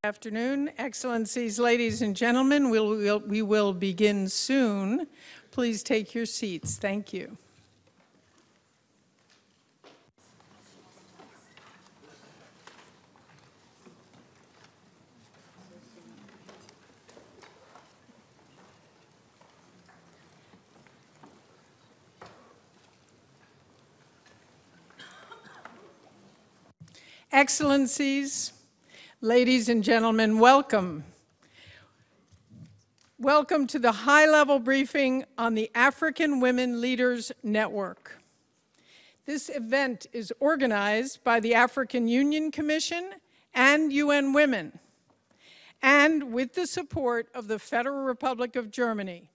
Afternoon, Excellencies, ladies and gentlemen, we will begin soon. Please take your seats. Thank you. Excellencies, ladies and gentlemen, welcome. Welcome to the high-level briefing on the African Women Leaders Network. This event is organized by the African Union Commission and UN Women, and with the support of the Federal Republic of Germany.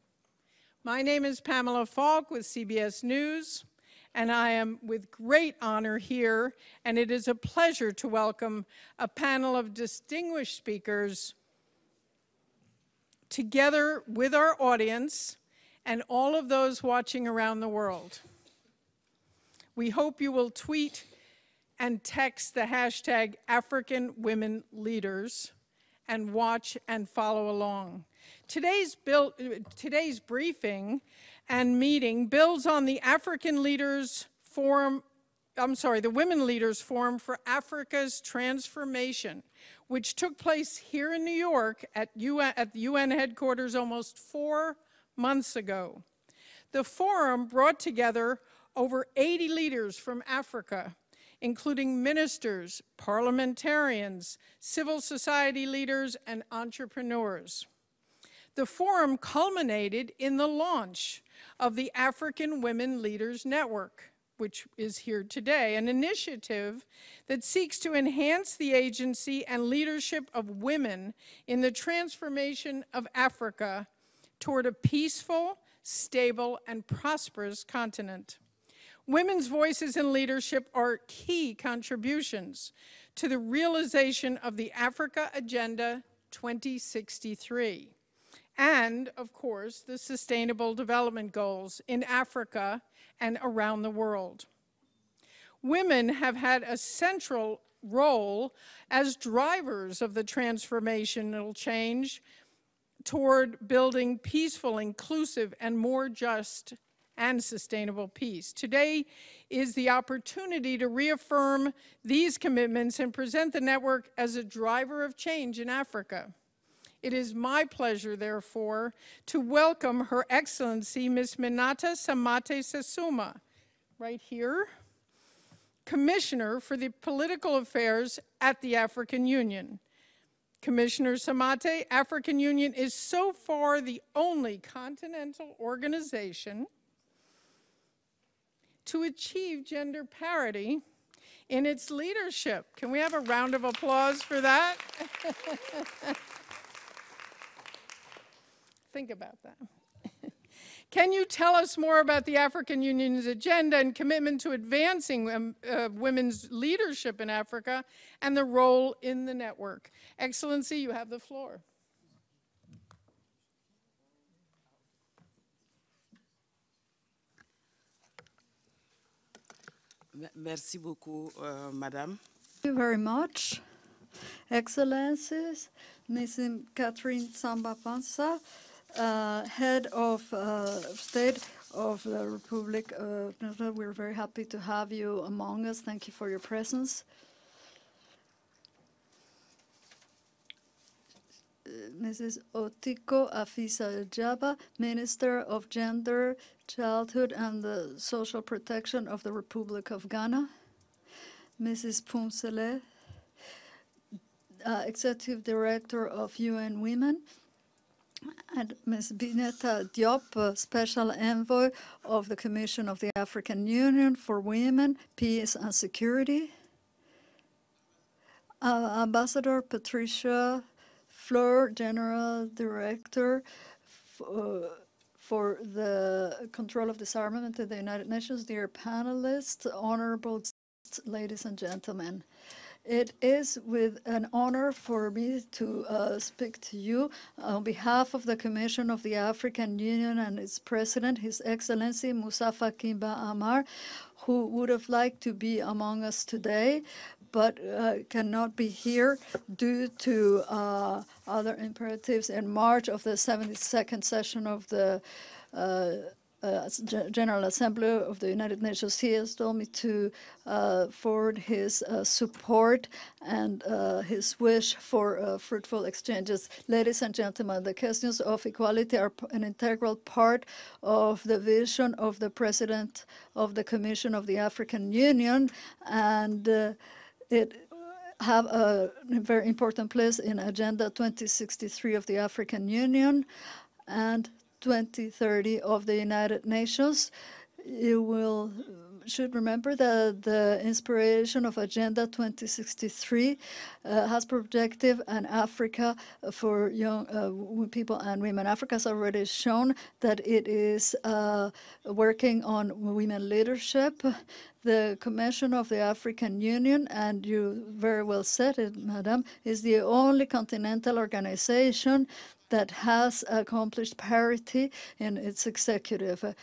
My name is Pamela Falk with CBS News, and I am with great honor here, and it is a pleasure to welcome a panel of distinguished speakers together with our audience and all of those watching around the world. We hope you will tweet and text the hashtag African Women Leaders and watch and follow along. Today's briefing and meeting builds on the African Leaders Forum, the Women Leaders Forum for Africa's Transformation, which took place here in New York at the UN headquarters almost 4 months ago. The forum brought together over 80 leaders from Africa, including ministers, parliamentarians, civil society leaders, and entrepreneurs. The forum culminated in the launch of the African Women Leaders Network, which is here today, an initiative that seeks to enhance the agency and leadership of women in the transformation of Africa toward a peaceful, stable, and prosperous continent. Women's voices in leadership are key contributions to the realization of the Africa Agenda 2063. And, of course, the Sustainable Development Goals in Africa and around the world. Women have had a central role as drivers of the transformational change toward building peaceful, inclusive, and more just and sustainable peace. Today is the opportunity to reaffirm these commitments and present the network as a driver of change in Africa. It is my pleasure, therefore, to welcome Her Excellency Ms. Minata Samate Sesuma, right here, Commissioner for the Political Affairs at the African Union. Commissioner Samate, African Union is so far the only continental organization to achieve gender parity in its leadership. Can we have a round of applause for that? Think about that. Can you tell us more about the African Union's agenda and commitment to advancing women's leadership in Africa and the role in the network? Excellency, you have the floor. Merci beaucoup, Madame. Thank you very much. Excellencies, Mrs. Catherine Samba-Panza, Head of State of the Republic of Venezuela. We're very happy to have you among us. Thank you for your presence. Mrs. Otiko Afisa-Jaba, Minister of Gender, Childhood and the Social Protection of the Republic of Ghana. Mrs. Pumsele, Executive Director of UN Women, and Ms. Bineta Diop, Special Envoy of the Commission of the African Union for Women, Peace and Security. Ambassador Patricia Fleur, General Director for the Control of Disarmament at the United Nations, dear panelists, honorable ladies and gentlemen. It is with an honor for me to speak to you on behalf of the Commission of the African Union and its President, His Excellency Moussa Faki Mahamat, who would have liked to be among us today, but cannot be here due to other imperatives. In March of the 72nd session of the General Assembly of the United Nations, he has told me to forward his support and his wish for fruitful exchanges. Ladies and gentlemen, the questions of equality are an integral part of the vision of the President of the Commission of the African Union, and it have a very important place in Agenda 2063 of the African Union and 2030 of the United Nations. You should remember that the inspiration of Agenda 2063 has projective and Africa for young people and women. Africa has already shown that it is working on women leadership. The Commission of the African Union, and you very well said it, Madam, is the only continental organization that has accomplished parity in its executive.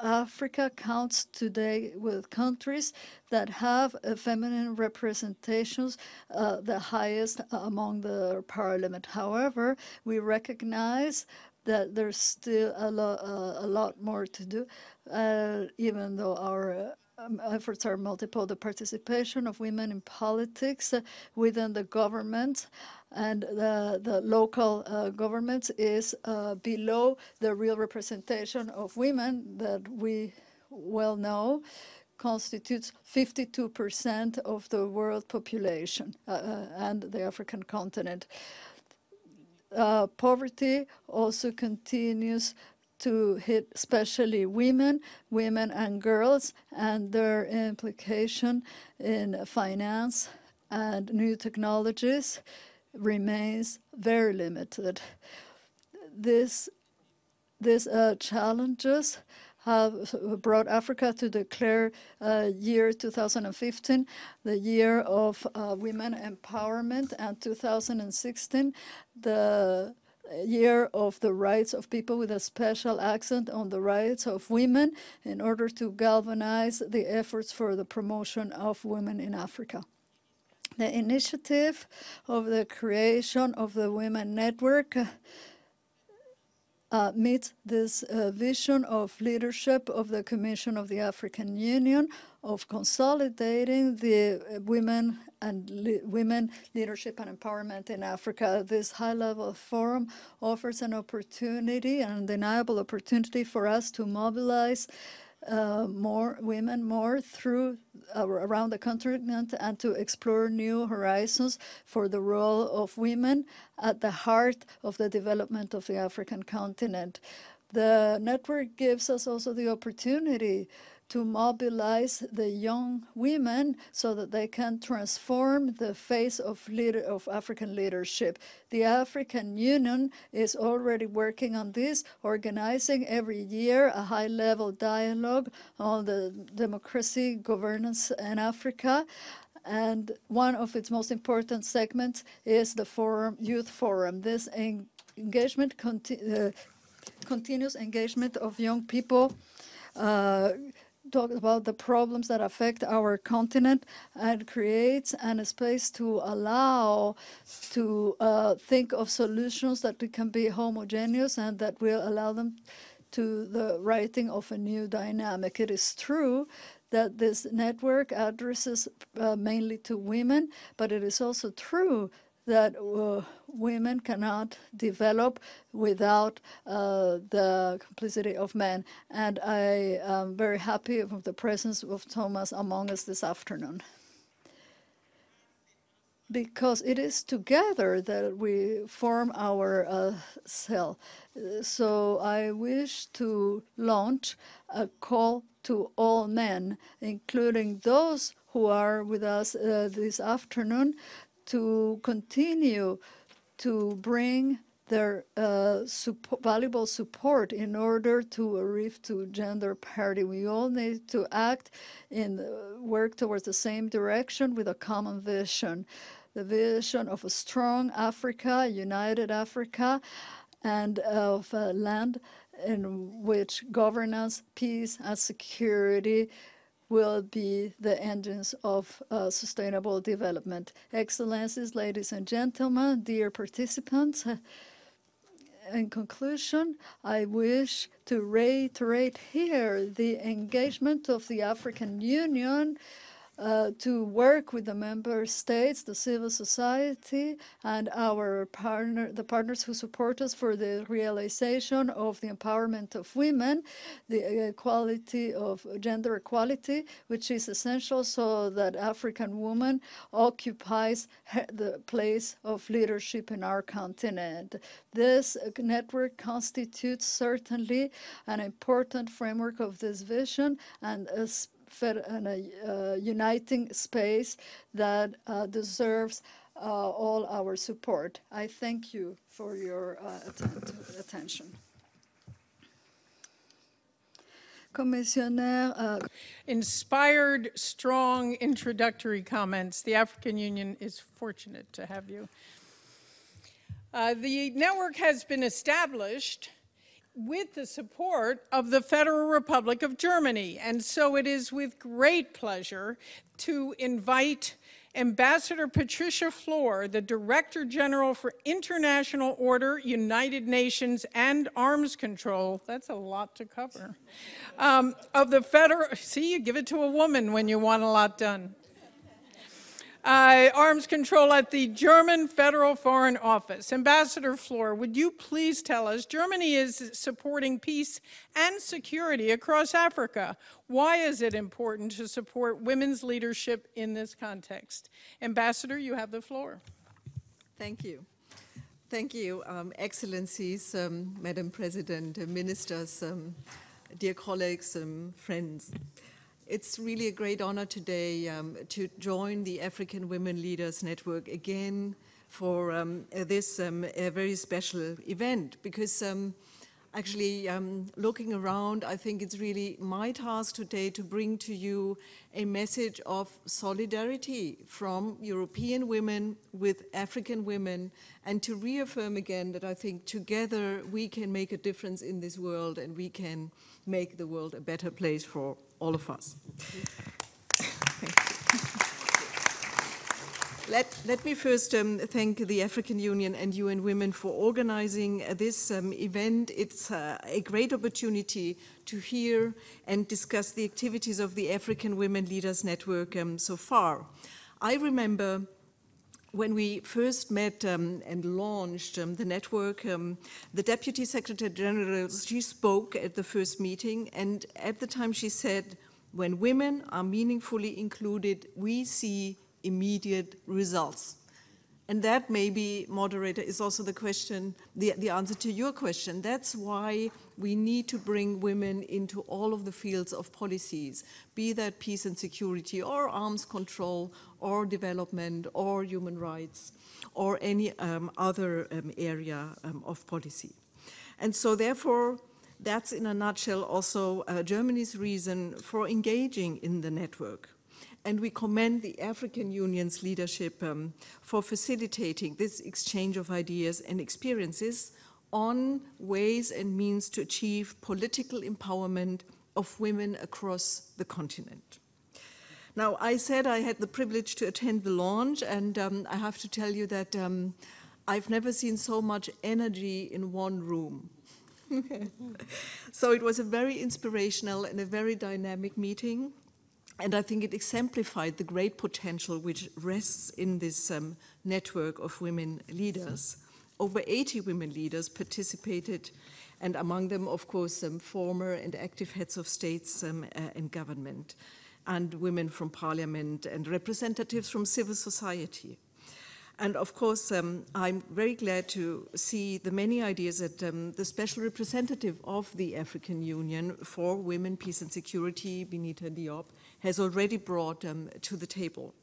Africa counts today with countries that have feminine representations, the highest among the parliament. However, we recognize that there's still a lot more to do, even though our efforts are multiple. The participation of women in politics within the government and the local governments is below the real representation of women that we well know constitutes 52% of the world population and the African continent. Poverty also continues to hit especially women and girls, and their implication in finance and new technologies remains very limited. These challenges have brought Africa to declare year 2015 the year of women empowerment, and 2016 the year of the rights of people, with a special accent on the rights of women, in order to galvanize the efforts for the promotion of women in Africa. The initiative of the creation of the Women Network meets this vision of leadership of the Commission of the African Union, of consolidating the women leadership and empowerment in Africa. This high-level forum offers an opportunity, an undeniable opportunity for us to mobilize more women through around the continent, and to explore new horizons for the role of women at the heart of the development of the African continent. The network gives us also the opportunity to mobilize the young women so that they can transform the face of African leadership. The African Union is already working on this, organizing every year a high-level dialogue on the democracy governance in Africa. And one of its most important segments is the Youth Forum. This engagement continuous engagement of young people talk about the problems that affect our continent, and creates a space to allow to think of solutions that can be homogeneous and that will allow them to the writing of a new dynamic. It is true that this network addresses mainly to women, but it is also true that women cannot develop without the complicity of men. And I am very happy of the presence of Thomas among us this afternoon, because it is together that we form our cell. So I wish to launch a call to all men, including those who are with us this afternoon, to continue to bring their valuable support in order to arrive to gender parity. We all need to act in work towards the same direction with a common vision, the vision of a strong Africa, united Africa, and of a land in which governance, peace, and security will be the engines of sustainable development. Excellencies, ladies and gentlemen, dear participants, in conclusion, I wish to reiterate here the engagement of the African Union to work with the member states, the civil society, and the partners who support us for the realization of the empowerment of women, the equality of gender equality, which is essential so that African woman occupies the place of leadership in our continent. This network constitutes certainly an important framework of this vision and a uniting space that deserves all our support. I thank you for your attention. Commissioner. Inspired, strong introductory comments. The African Union is fortunate to have you. The network has been established with the support of the Federal Republic of Germany, and so it is with great pleasure to invite Ambassador Patricia Flohr, the Director General for International Order, United Nations, and Arms Control, that's a lot to cover, of the Federal, see, you give it to a woman when you want a lot done. Arms Control at the German Federal Foreign Office. Ambassador Flohr, would you please tell us, Germany is supporting peace and security across Africa. Why is it important to support women's leadership in this context? Ambassador, you have the floor. Thank you. Thank you, Excellencies, Madam President, ministers, dear colleagues, friends. It's really a great honor today to join the African Women Leaders Network again for this very special event, because actually looking around, I think it's really my task today to bring to you a message of solidarity from European women with African women, and to reaffirm again that I think together we can make a difference in this world and we can make the world a better place for all of us. Let me first thank the African Union and UN Women for organizing this event. It's a great opportunity to hear and discuss the activities of the African Women Leaders Network so far. I remember when we first met and launched the network, the Deputy Secretary General, she spoke at the first meeting, and at the time she said, when women are meaningfully included, we see immediate results. And that maybe, moderator, is also the question, the answer to your question. That's why we need to bring women into all of the fields of policies, be that peace and security or arms control or development or human rights or any other area of policy. And so therefore, that's in a nutshell also Germany's reason for engaging in the network. And we commend the African Union's leadership for facilitating this exchange of ideas and experiences on ways and means to achieve political empowerment of women across the continent. Now, I said I had the privilege to attend the launch, and I have to tell you that I've never seen so much energy in one room. So it was a very inspirational and a very dynamic meeting. And I think it exemplified the great potential which rests in this network of women leaders. Over 80 women leaders participated, and among them, of course, former and active heads of states and government, and women from parliament and representatives from civil society. And of course, I'm very glad to see the many ideas that the Special Representative of the African Union for Women, Peace and Security, Benita Diop, has already brought to the table.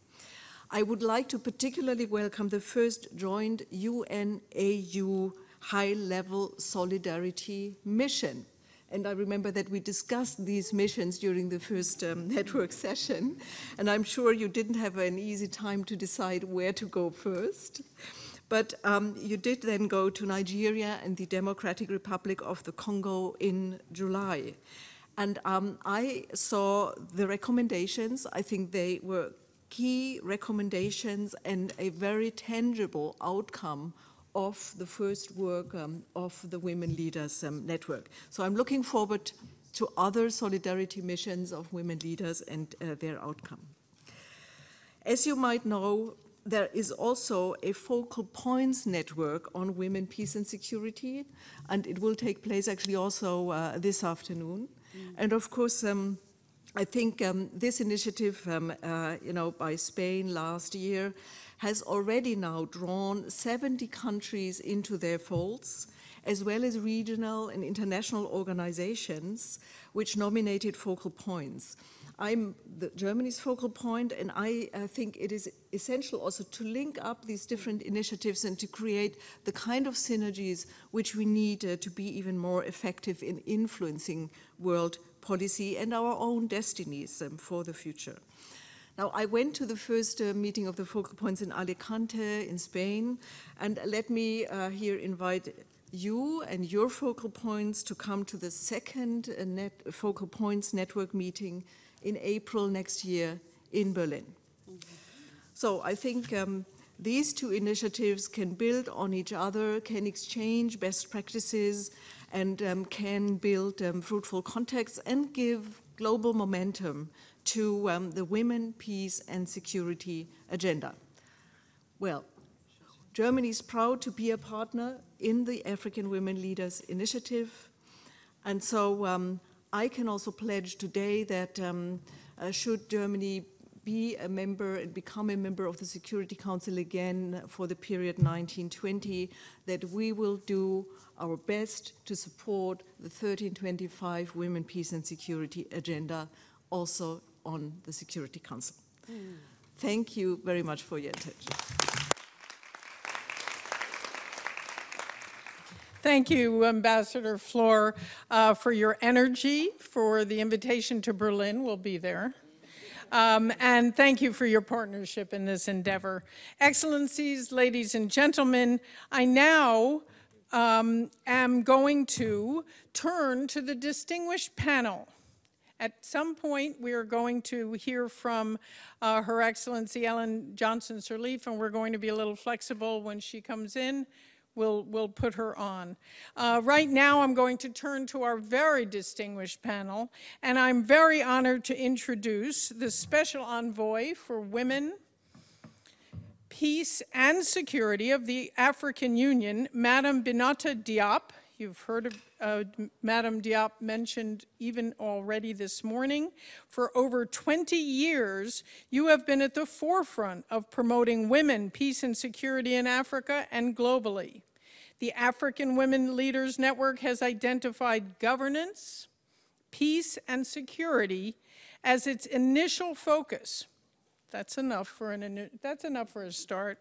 I would like to particularly welcome the first joint UN-AU high-level solidarity mission. And I remember that we discussed these missions during the first network session, and I'm sure you didn't have an easy time to decide where to go first. But you did then go to Nigeria and the Democratic Republic of the Congo in July. And I saw the recommendations. I think they were key recommendations and a very tangible outcome of the first work of the Women Leaders Network. So I'm looking forward to other solidarity missions of women leaders and their outcome. As you might know, there is also a focal points network on women, peace and security, and it will take place actually also this afternoon. And of course, I think this initiative, by Spain last year has already now drawn 70 countries into their folds, as well as regional and international organizations which nominated focal points. I'm Germany's focal point, and I think it is essential also to link up these different initiatives and to create the kind of synergies which we need to be even more effective in influencing world policy and our own destinies for the future. Now, I went to the first meeting of the focal points in Alicante in Spain, and let me here invite you and your focal points to come to the second focal points network meeting in April next year in Berlin. So I think these two initiatives can build on each other, can exchange best practices, and can build fruitful contexts and give global momentum to the women, peace and security agenda. Well, Germany is proud to be a partner in the African Women Leaders Initiative, and so I can also pledge today that should Germany be a member and become a member of the Security Council again for the period 1920, that we will do our best to support the 1325 Women, Peace and Security agenda also on the Security Council. Thank you very much for your attention. Thank you, Ambassador Flor, for your energy, for the invitation to Berlin. We'll be there. And thank you for your partnership in this endeavor. Excellencies, ladies and gentlemen, I now am going to turn to the distinguished panel. At some point, we are going to hear from Her Excellency Ellen Johnson Sirleaf, and we're going to be a little flexible when she comes in. We'll put her on. Right now, I'm going to turn to our very distinguished panel, and I'm very honored to introduce the Special Envoy for Women, Peace and Security of the African Union, Madame Binata Diop. You've heard of Madame Diop mentioned even already this morning. For over 20 years, you have been at the forefront of promoting women, peace and security in Africa and globally. The African Women Leaders Network has identified governance, peace, and security as its initial focus. That's enough for a start.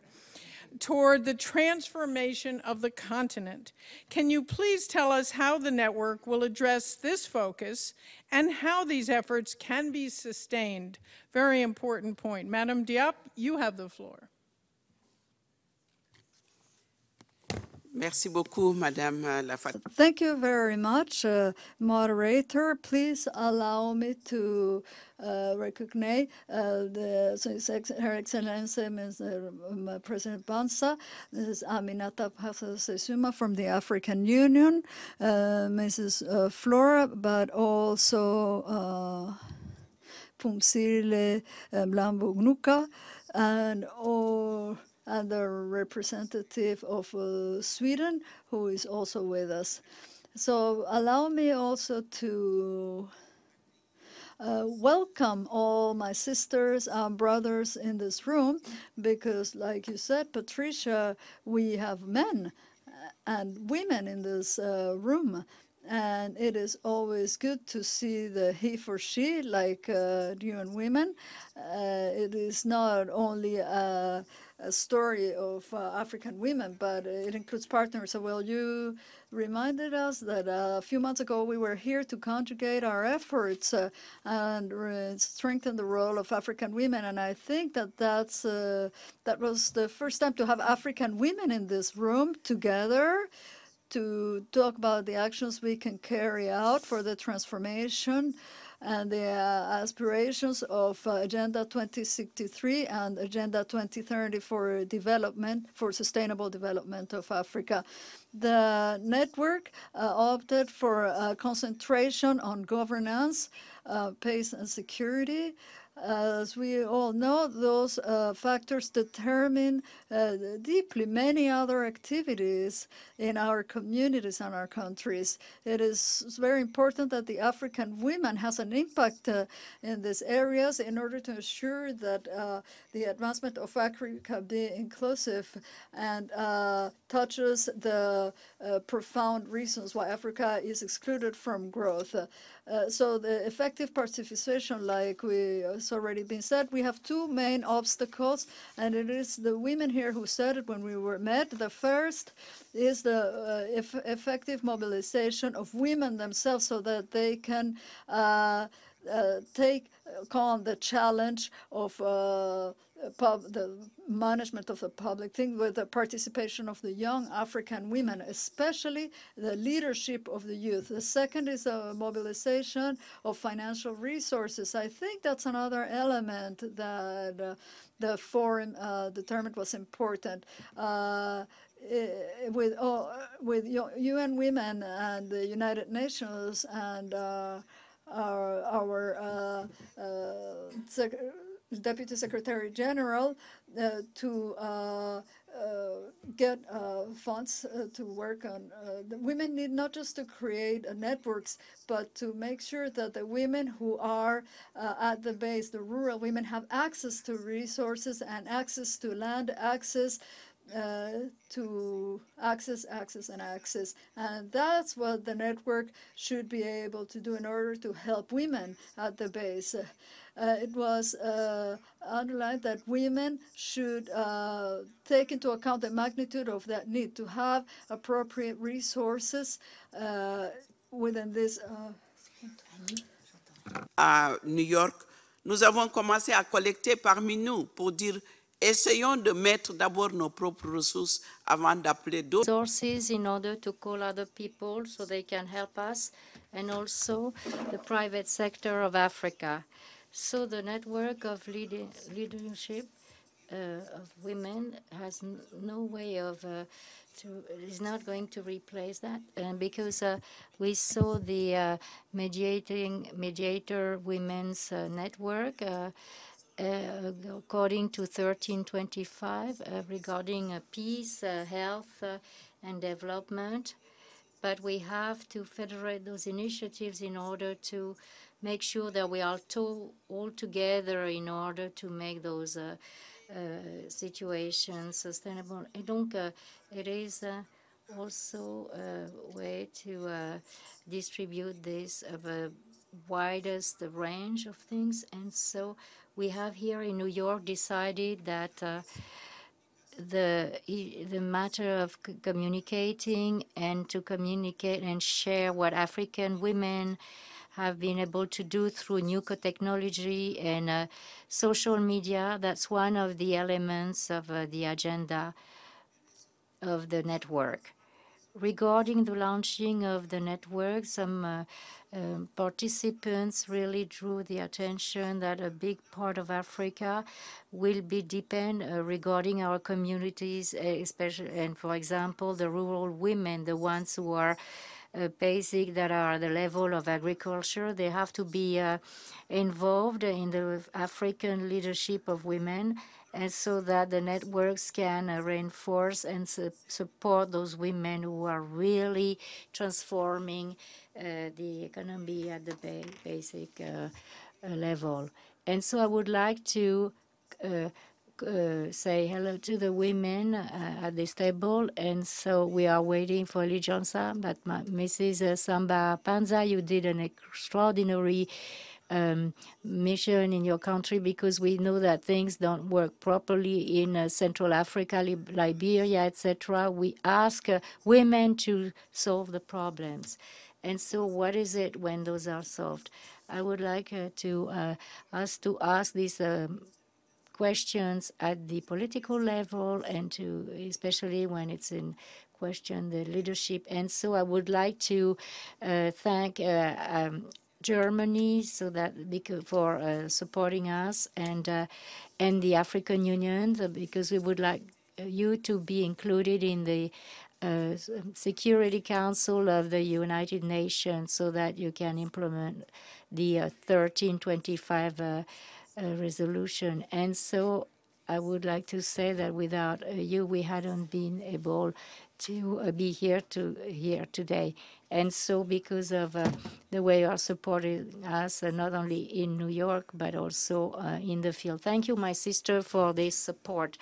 Toward the transformation of the continent. Can you please tell us how the network will address this focus and how these efforts can be sustained? Very important point. Madame Diop, you have the floor. Merci beaucoup, Madame la Thank you very much, moderator. Please allow me to recognize Her Excellency Mr. President Bansa, Mrs. Aminata Sesuma from the African Union, Mrs. Flora, but also Pumsile Mlambo-Gnuka, and all the representative of Sweden, who is also with us. So allow me also to welcome all my sisters and brothers in this room, because like you said, Patricia, we have men and women in this room. And it is always good to see the he for she, like you and women. It is not only a story of African women, but it includes partners. So, well, you reminded us that a few months ago we were here to conjugate our efforts and strengthen the role of African women. And I think that that was the first time to have African women in this room together, to talk about the actions we can carry out for the transformation and the aspirations of Agenda 2063 and Agenda 2030 for development, for sustainable development of Africa. The network opted for concentration on governance, peace and security. As we all know, those factors determine deeply many other activities in our communities and our countries. It is very important that the African women has an impact in these areas in order to ensure that the advancement of Africa be inclusive and touches the profound reasons why Africa is excluded from growth. So the effective participation, like it's already been said, we have two main obstacles, and it is the women here who said it when we were met. The first is the effective mobilization of women themselves so that they can take on the challenge of the management of the public thing with the participation of the young African women, especially the leadership of the youth. The second is a mobilization of financial resources. I think that's another element that the forum determined was important. With UN Women and the United Nations and our Deputy Secretary General to get funds to work on. The women need not just to create networks, but to make sure that the women who are at the base, the rural women, have access to resources and access to land, access to access. And that's what the network should be able to do in order to help women at the base. It was underlined that women should take into account the magnitude of that need to have appropriate resources within this. À New York, nous avons commencé à collecter parmi nous pour dire essayons de mettre d'abord nos propres ressources avant d'appeler d'autres. Resources in order to call other people so they can help us, and also the private sector of Africa. So the network of leadership of women has no way of is not going to replace that, and because we saw the mediator women's network according to 1325 regarding peace, health, and development. But we have to federate those initiatives in order to make sure that we are all together in order to make those situations sustainable. And donc, it is also a way to distribute this of a widest range of things. And so we have here in New York decided that the matter of communicating and to communicate and share what African women have been able to do through new technology and social media, that's one of the elements of the agenda of the network. Regarding the launching of the network, some participants really drew the attention that a big part of Africa will be depend regarding our communities, especially, and for example, the rural women, the ones who are basic, that are the level of agriculture, they have to be involved in the African leadership of women, and so that the networks can reinforce and support those women who are really transforming the economy at the basic level. And so I would like to say hello to the women at this table. And so we are waiting for Lijansa, but Mrs. Samba Panza, you did an extraordinary mission in your country, because we know that things don't work properly in Central Africa, Liberia, etc. We ask women to solve the problems. And so what is it when those are solved? I would like to us to ask this questions at the political level and to, especially when it's in question, the leadership. And so I would like to thank Germany for supporting us and the African Union because we would like you to be included in the Security Council of the United Nations so that you can implement the 1325 resolution. And so I would like to say that without you, we hadn't been able to be here today. And so because of the way you are supporting us, not only in New York, but also in the field. Thank you, my sister, for this support.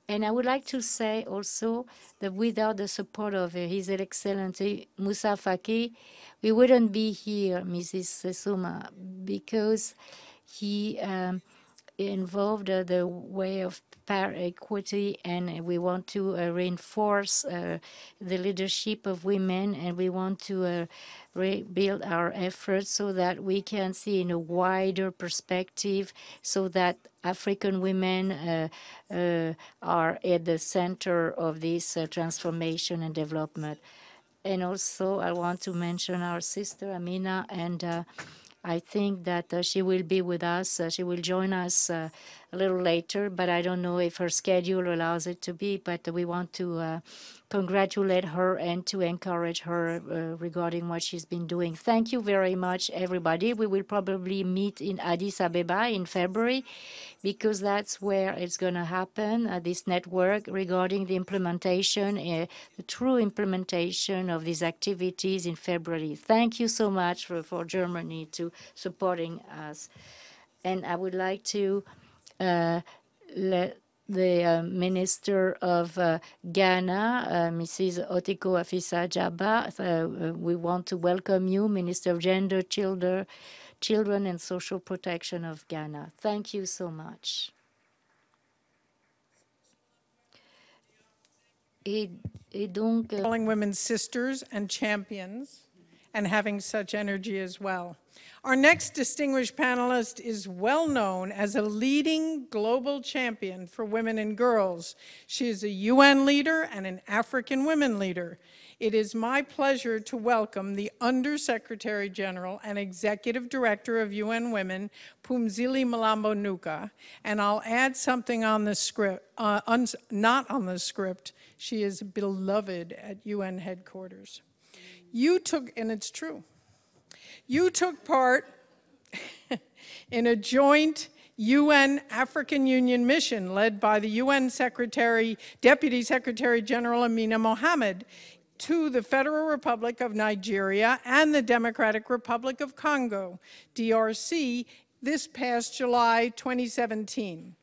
And I would like to say also that without the support of His Excellency Moussa Faki, we wouldn't be here, Mrs. Sesuma, because he involved the way of equity, and we want to reinforce the leadership of women, and we want to rebuild our efforts so that we can see in a wider perspective, so that African women are at the center of this transformation and development. And also, I want to mention our sister Amina, and I think that she will be with us. She will join us a little later, but I don't know if her schedule allows it to be. But we want to congratulate her and to encourage her regarding what she's been doing. Thank you very much, everybody. We will probably meet in Addis Ababa in February, because that's where it's going to happen, this network regarding the implementation, the true implementation of these activities in February. Thank you so much for Germany to supporting us. And I would like to let the Minister of Ghana, Mrs. Otiko Afisa-Jaba, we want to welcome you, Minister of Gender, Children and Social Protection of Ghana. Thank you so much. Calling women sisters and champions and having such energy as well. Our next distinguished panelist is well known as a leading global champion for women and girls. She is a UN leader and an African women leader. It is my pleasure to welcome the Undersecretary General and Executive Director of UN Women, Phumzile Mlambo Ngcuka, and I'll add something on the script, not on the script. She is beloved at UN headquarters. You took, and it's true, you took part in a joint UN African Union mission led by the UN Deputy Secretary General Amina Mohammed to the Federal Republic of Nigeria and the Democratic Republic of Congo, DRC, this past July 2017.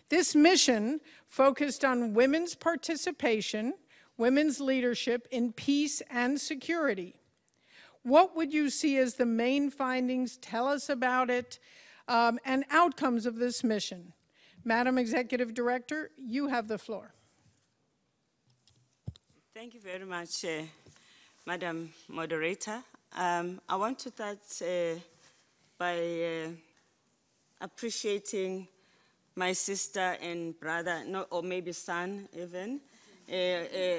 This mission focused on women's participation, women's leadership in peace and security. What would you see as the main findings? Tell us about it and outcomes of this mission. Madam Executive Director, you have the floor. Thank you very much, Madam Moderator. I want to start by appreciating my sister and brother, or maybe son even,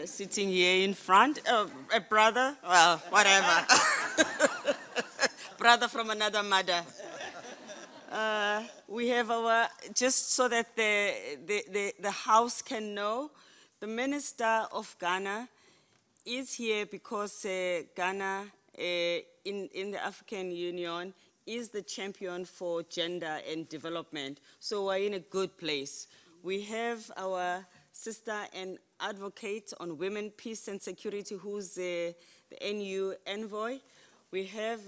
sitting here in front. A brother, well, whatever. Brother from another mother. We have our, just so that the House can know, the Minister of Ghana is here because Ghana in the African Union is the champion for gender and development. So we're in a good place. We have our sister and advocate on women, peace and security, who's the NU envoy. We have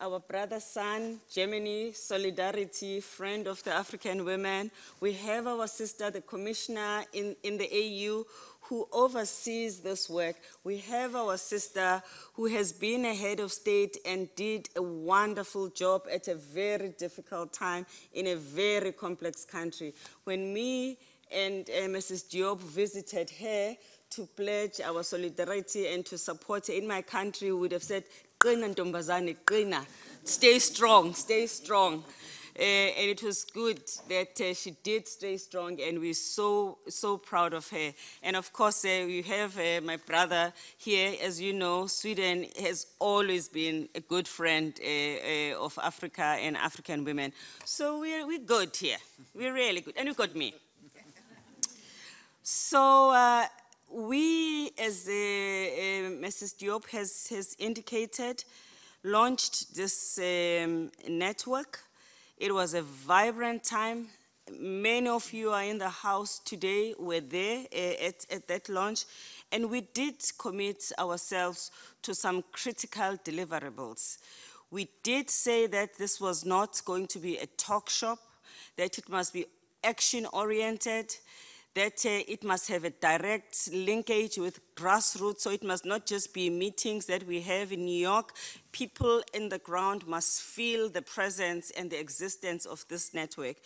our brother son, Germany, Solidarity, friend of the African women. We have our sister, the commissioner in the AU, who oversees this work. We have our sister who has been a head of state and did a wonderful job at a very difficult time in a very complex country. When me and Mrs. Diop visited her to pledge our solidarity and to support her in my country, we would have said, "Qina ntombazane, qina. Stay strong, stay strong." And it was good that she did stay strong, and we're so proud of her. And of course, we have my brother here. As you know, Sweden has always been a good friend of Africa and African women. So we're good here. We're really good. And you got me. So we, as Mrs. Diop has indicated, launched this network. It was a vibrant time. Many of you are in the house today, were there at that launch, and we did commit ourselves to some critical deliverables. We did say that this was not going to be a talk shop, that it must be action-oriented, that it must have a direct linkage with grassroots, so it must not just be meetings that we have in New York. People in the ground must feel the presence and the existence of this network.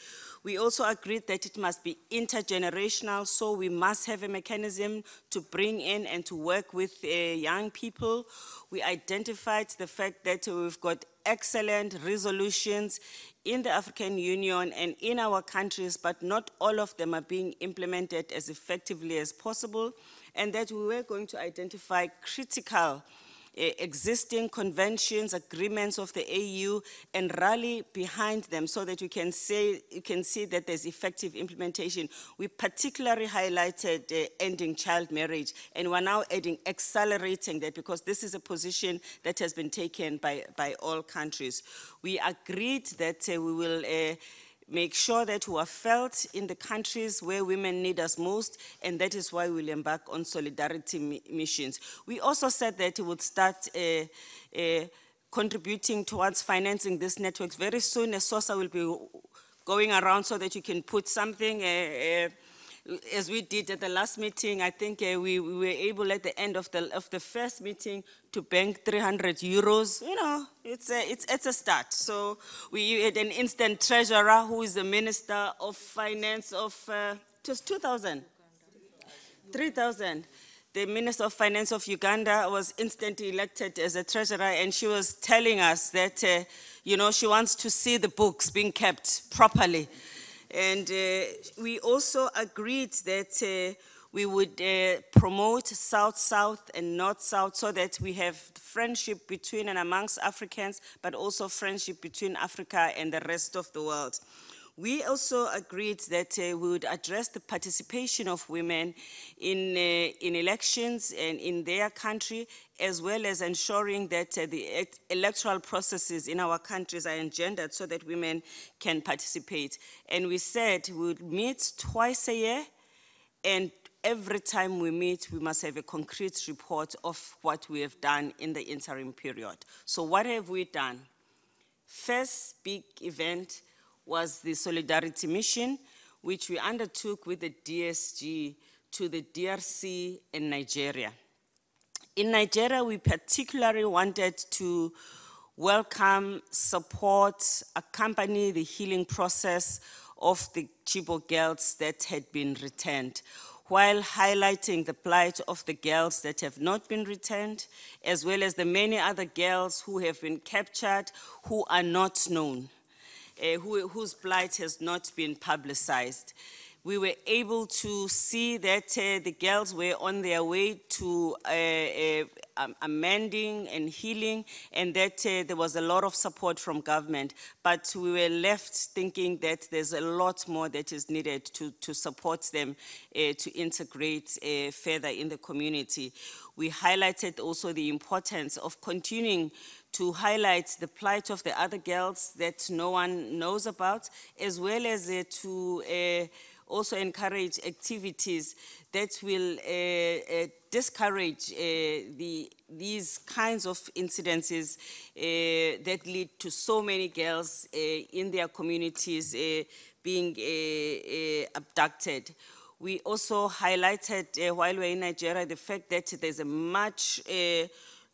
We also agreed that it must be intergenerational, so we must have a mechanism to bring in and to work with young people. We identified the fact that we've got excellent resolutions in the African Union and in our countries, but not all of them are being implemented as effectively as possible, and that we were going to identify critical existing conventions, agreements of the AU, and rally behind them so that you can see that there's effective implementation. We particularly highlighted ending child marriage, and we're now adding accelerating that, because this is a position that has been taken by all countries. We agreed that we will make sure that we are felt in the countries where women need us most, and that is why we'll embark on solidarity missions. We also said that we would start contributing towards financing these networks. Very soon, a SOSA will be going around so that you can put something, as we did at the last meeting. I think we were able at the end of the first meeting to bank 300 euros. You know, it's a start. So we had an instant treasurer who is the Minister of Finance of just 2,000, 3,000. The Minister of Finance of Uganda was instantly elected as a treasurer, and she was telling us that, you know, she wants to see the books being kept properly. And we also agreed that we would promote South-South and North-South so that we have friendship between and amongst Africans, but also friendship between Africa and the rest of the world. We also agreed that we would address the participation of women in elections and in their country, as well as ensuring that the electoral processes in our countries are engendered so that women can participate. And we said we would meet twice a year, and every time we meet, we must have a concrete report of what we have done in the interim period. So what have we done? First big event was the Solidarity Mission, which we undertook with the DSG to the DRC and Nigeria. In Nigeria, we particularly wanted to welcome, support, accompany the healing process of the Chibok girls that had been returned, while highlighting the plight of the girls that have not been returned, as well as the many other girls who have been captured, who are not known, whose plight has not been publicized. We were able to see that the girls were on their way to amending and healing, and that there was a lot of support from government. But we were left thinking that there's a lot more that is needed to support them to integrate further in the community. We highlighted also the importance of continuing to highlight the plight of the other girls that no one knows about, as well as to also encourage activities that will discourage these kinds of incidences that lead to so many girls in their communities being abducted. We also highlighted, while we're in Nigeria, the fact that there's a much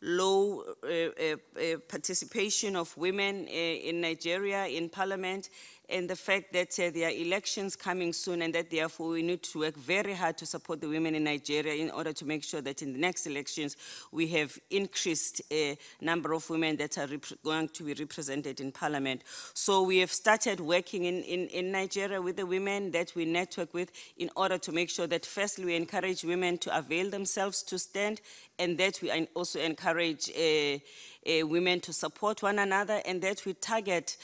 low participation of women in Nigeria in parliament, and the fact that there are elections coming soon and that therefore we need to work very hard to support the women in Nigeria in order to make sure that in the next elections we have increased number of women that are going to be represented in parliament. So we have started working in Nigeria with the women that we network with in order to make sure that firstly we encourage women to avail themselves to stand, and that we also encourage women to support one another, and that we target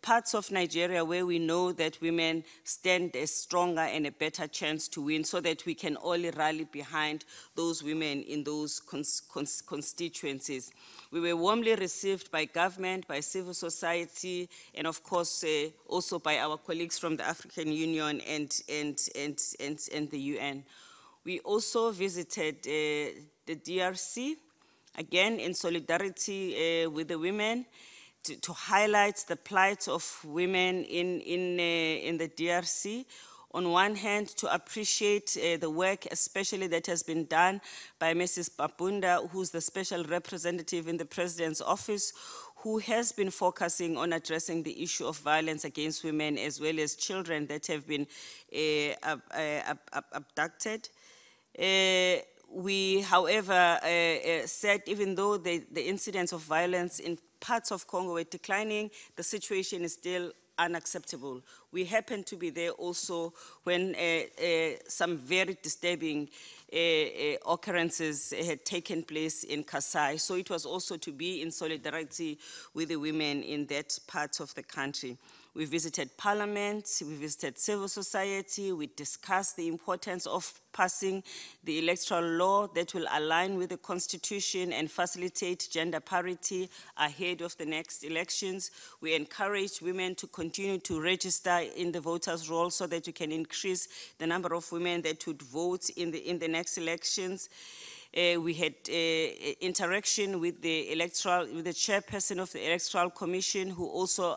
parts of Nigeria where we know that women stand a stronger and a better chance to win, so that we can all rally behind those women in those constituencies. We were warmly received by government, by civil society, and of course also by our colleagues from the African Union and the UN. We also visited the DRC, again in solidarity with the women, to highlight the plight of women in the DRC. On one hand, to appreciate the work especially that has been done by Mrs. Babunda, who's the special representative in the President's office, who has been focusing on addressing the issue of violence against women as well as children that have been abducted. We, however, said even though the incidence of violence in parts of Congo were declining, the situation is still unacceptable. We happened to be there also when some very disturbing occurrences had taken place in Kasai. So it was also to be in solidarity with the women in that part of the country. We visited parliament, we visited civil society, we discussed the importance of passing the electoral law that will align with the constitution and facilitate gender parity ahead of the next elections. We encouraged women to continue to register in the voters' roll so that we can increase the number of women that would vote in the next elections. We had interaction with the chairperson of the Electoral Commission, who also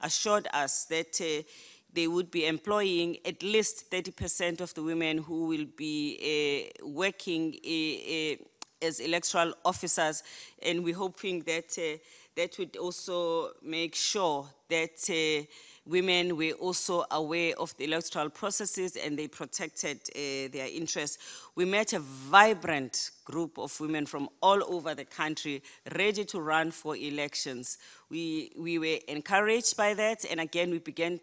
assured us that they would be employing at least 30% of the women who will be working as electoral officers, and we're hoping that that would also make sure that women were also aware of the electoral processes and they protected their interests. We met a vibrant group of women from all over the country ready to run for elections. We were encouraged by that, and again we began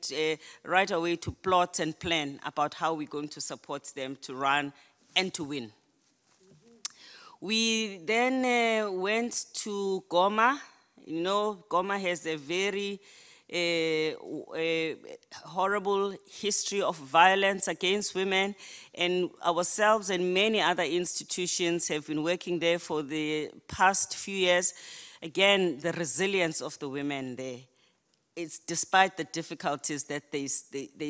right away to plot and plan about how we're going to support them to run and to win. We then went to Goma. You know, Goma has a very horrible history of violence against women, and ourselves and many other institutions have been working there for the past few years. Again, the resilience of the women there, it's despite the difficulties that they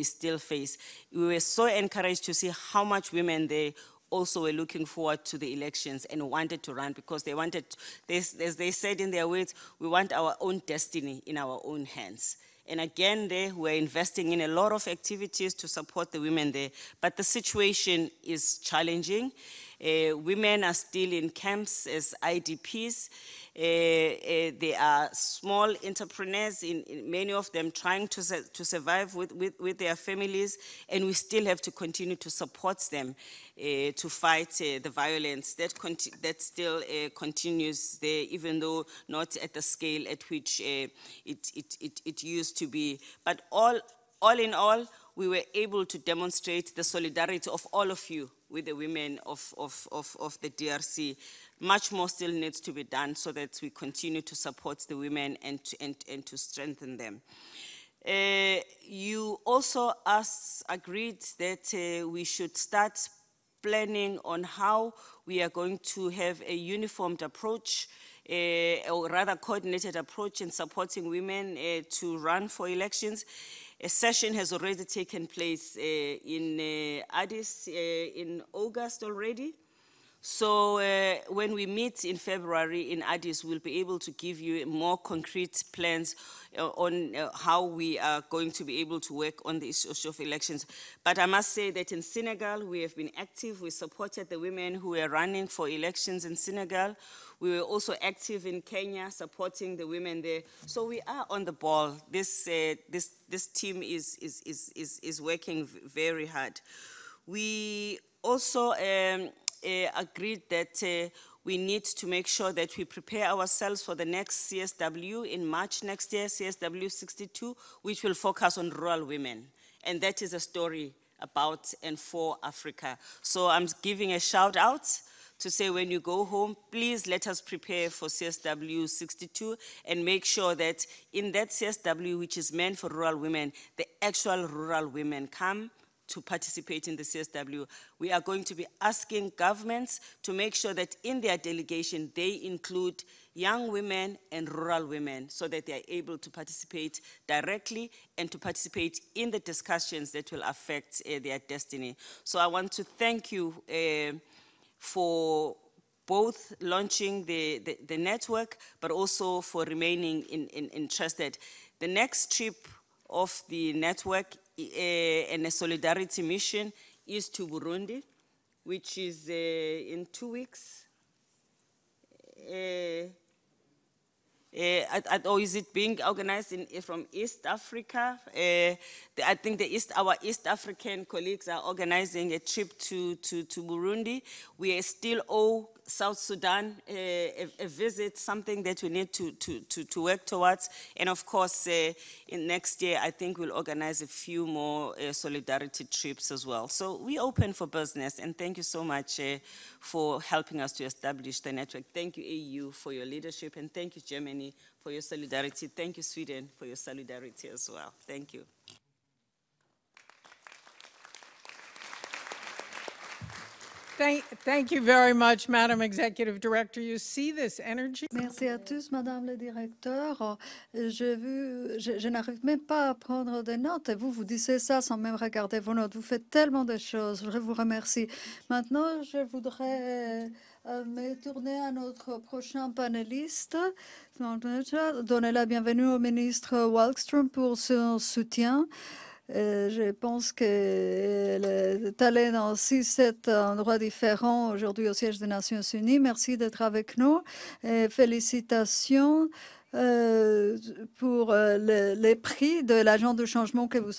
still face. We were so encouraged to see how much women there also were looking forward to the elections and wanted to run, because they wanted, as they said in their words, we want our own destiny in our own hands. And again, they were investing in a lot of activities to support the women there. But the situation is challenging. Women are still in camps as IDPs. They are small entrepreneurs, many of them trying to survive with their families, and we still have to continue to support them to fight the violence that still continues there, even though not at the scale at which it used to be. But all in all, we were able to demonstrate the solidarity of all of you with the women of the DRC. Much more still needs to be done so that we continue to support the women and to strengthen them. You also agreed that we should start planning on how we are going to have a uniformed approach, or rather coordinated approach in supporting women to run for elections. A session has already taken place in Addis in August already. So when we meet in February in Addis, we'll be able to give you more concrete plans on how we are going to be able to work on the issue of elections. But I must say that in Senegal, we have been active. We supported the women who were running for elections in Senegal. We were also active in Kenya, supporting the women there. So we are on the ball. This team is working very hard. We also agreed that we need to make sure that we prepare ourselves for the next CSW in March next year, CSW 62, which will focus on rural women. And that is a story about and for Africa. So I'm giving a shout out to say when you go home, please let us prepare for CSW 62 and make sure that in that CSW, which is meant for rural women, the actual rural women come to participate in the CSW. We are going to be asking governments to make sure that in their delegation, they include young women and rural women so that they are able to participate directly and to participate in the discussions that will affect their destiny. So I want to thank you for both launching the network, but also for remaining interested. The next trip of the network and a solidarity mission is to Burundi, which is in 2 weeks. Or is it being organized from East Africa? I think our East African colleagues are organizing a trip to Burundi. We still owe South Sudan a visit, something that we need to work towards. And of course, in next year, I think we'll organize a few more solidarity trips as well. So we're open for business, and thank you so much for helping us to establish the network. Thank you, AU, for your leadership, and thank you, Germany, for your solidarity. Thank you, Sweden, for your solidarity as well. Thank you. Thank you very much, Madam Executive Director. You see this energy? Merci à tous, Madame le Directeur. Je n'arrive même pas à prendre des notes. Et vous disiez ça sans même regarder vos notes. Vous faites tellement de choses. Je vous remercie. Maintenant, je voudrais me tourner à notre prochain panéliste. Donner la bienvenue au ministre Wallström pour son soutien. Je pense qu'elle est allée dans 6-7 endroits différents aujourd'hui au siège des Nations Unies. Merci d'être avec nous. Et félicitations pour les prix de l'agent de changement que vous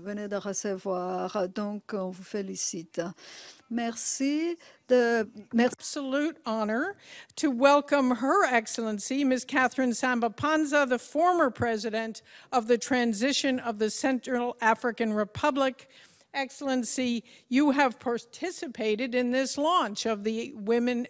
venez de recevoir. Donc, on vous félicite. Merci. Absolute honor to welcome Her Excellency, Ms. Catherine Samba Panza, the former president of the transition of the Central African Republic. Excellency, you have participated in this launch of the Women's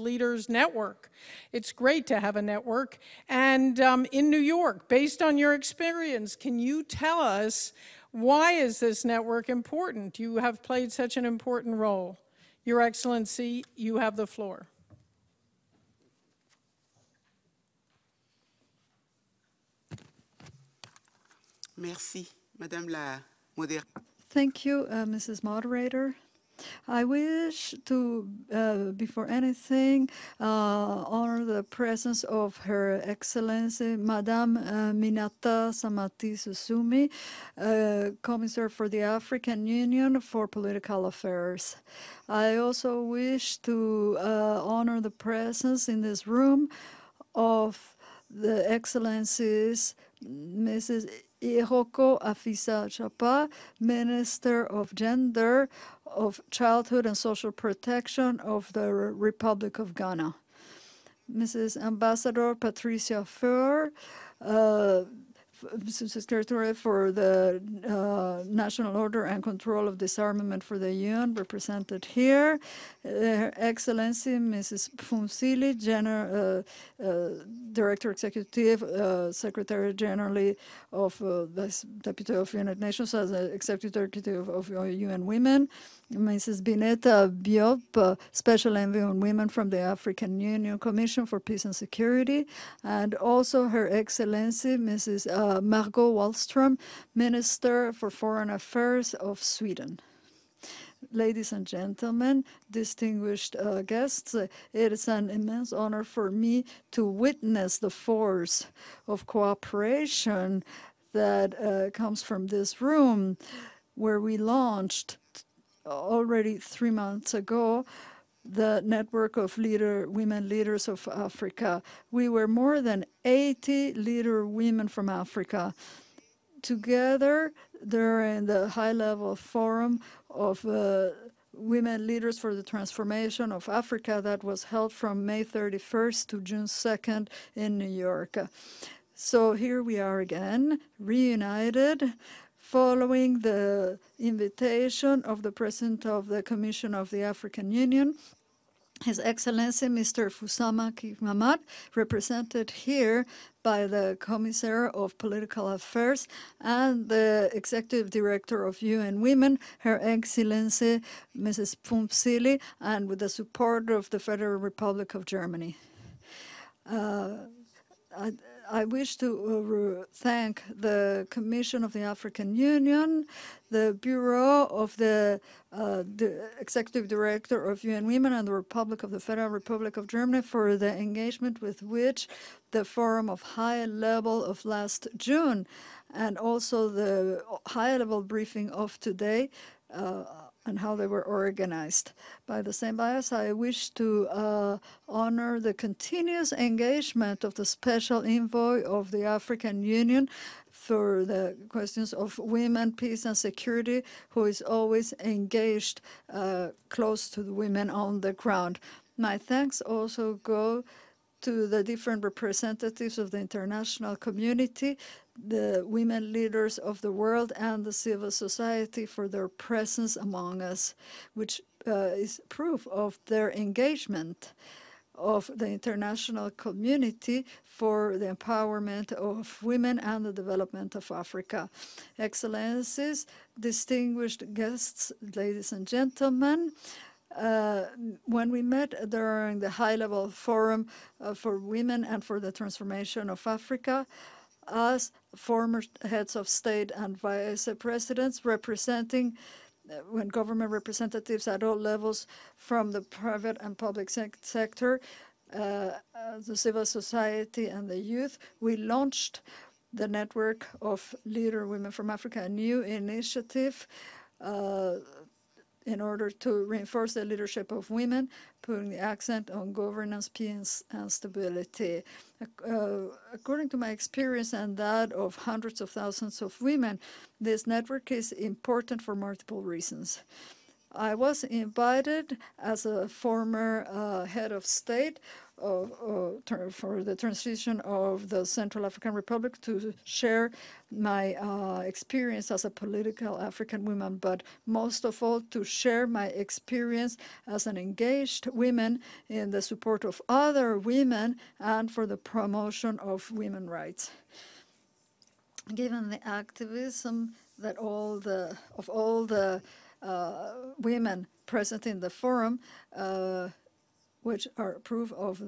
Leaders Network. It's great to have a network. And in New York, based on your experience, can you tell us why is this network important? You have played such an important role. Your Excellency, you have the floor. Merci, Madame la Modératrice. Thank you, Mrs. Moderator. I wish to, before anything, honor the presence of Her Excellency, Madame Minata Samati Susumi, Commissar for the African Union for Political Affairs. I also wish to honor the presence in this room of the Excellencies, Mrs. Iroko Afisa Chapa, Minister of Gender, of Childhood and Social Protection of the Republic of Ghana. Mrs. Ambassador Patricia Fur, Secretary for the National Order and Control of Disarmament for the UN, represented here. Her Excellency Mrs. Fumsili, Director Executive, Secretary General of the Deputy of United Nations as Executive of UN Women. Mrs. Bineta Biop, Special Envoy on Women from the African Union Commission for Peace and Security, and also Her Excellency Mrs. Margot Wallström, Minister for Foreign Affairs of Sweden. ladies and gentlemen, distinguished guests, it is an immense honor for me to witness the force of cooperation that comes from this room, where we launched already 3 months ago the network of women leaders of Africa. We were more than 80 leader women from Africa. Together, during the high-level forum of women leaders for the transformation of Africa that was held from May 31st to June 2nd in New York. So here we are again, reunited, following the invitation of the President of the Commission of the African Union, His Excellency Mr. Fusama Mahamat, represented here by the Commissaire of Political Affairs and the Executive Director of UN Women, Her Excellency Mrs. Pumsili, and with the support of the Federal Republic of Germany. I wish to thank the Commission of the African Union, the Bureau of the Executive Director of UN Women and the Federal Republic of Germany for the engagement with which the forum of high level of last June and also the high-level briefing of today and how they were organized. By the same bias, I wish to honor the continuous engagement of the Special Envoy of the African Union for the questions of women, peace, and security, who is always engaged close to the women on the ground. My thanks also go to the different representatives of the international community, the women leaders of the world, and the civil society for their presence among us, which is proof of their engagement of the international community for the empowerment of women and the development of Africa. Excellencies, distinguished guests, ladies and gentlemen, when we met during the high-level forum for women and for the transformation of Africa, as former heads of state and vice presidents representing when government representatives at all levels from the private and public sector, the civil society and the youth, we launched the network of leader women from Africa, a new initiative in order to reinforce the leadership of women, putting the accent on governance, peace, and stability. According to my experience and that of hundreds of thousands of women, this network is important for multiple reasons. I was invited as a former head of state for the transition of the Central African Republic to share my experience as a political African woman, but most of all to share my experience as an engaged woman in the support of other women and for the promotion of women's rights. Given the activism that all the women present in the forum, which are proof of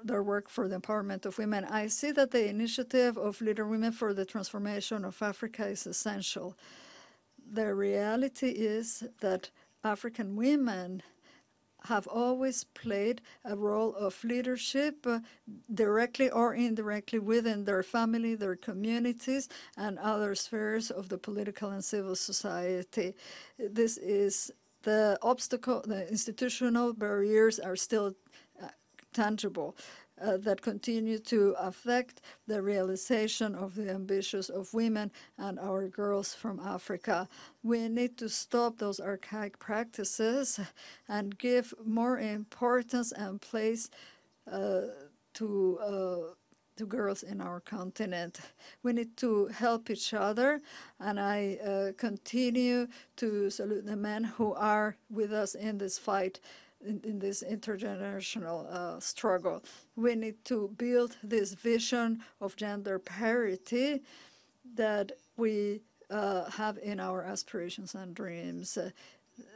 their work for the empowerment of women, I see that the initiative of Leader Women for the Transformation of Africa is essential. The reality is that African women have always played a role of leadership directly or indirectly within their family, their communities, and other spheres of the political and civil society. This is the obstacle, the institutional barriers are still tangible that continue to affect the realization of the ambitions of women and our girls from Africa. We need to stop those archaic practices and give more importance and place to girls in our continent. We need to help each other, and I continue to salute the men who are with us in this fight, in this intergenerational struggle. We need to build this vision of gender parity that we have in our aspirations and dreams.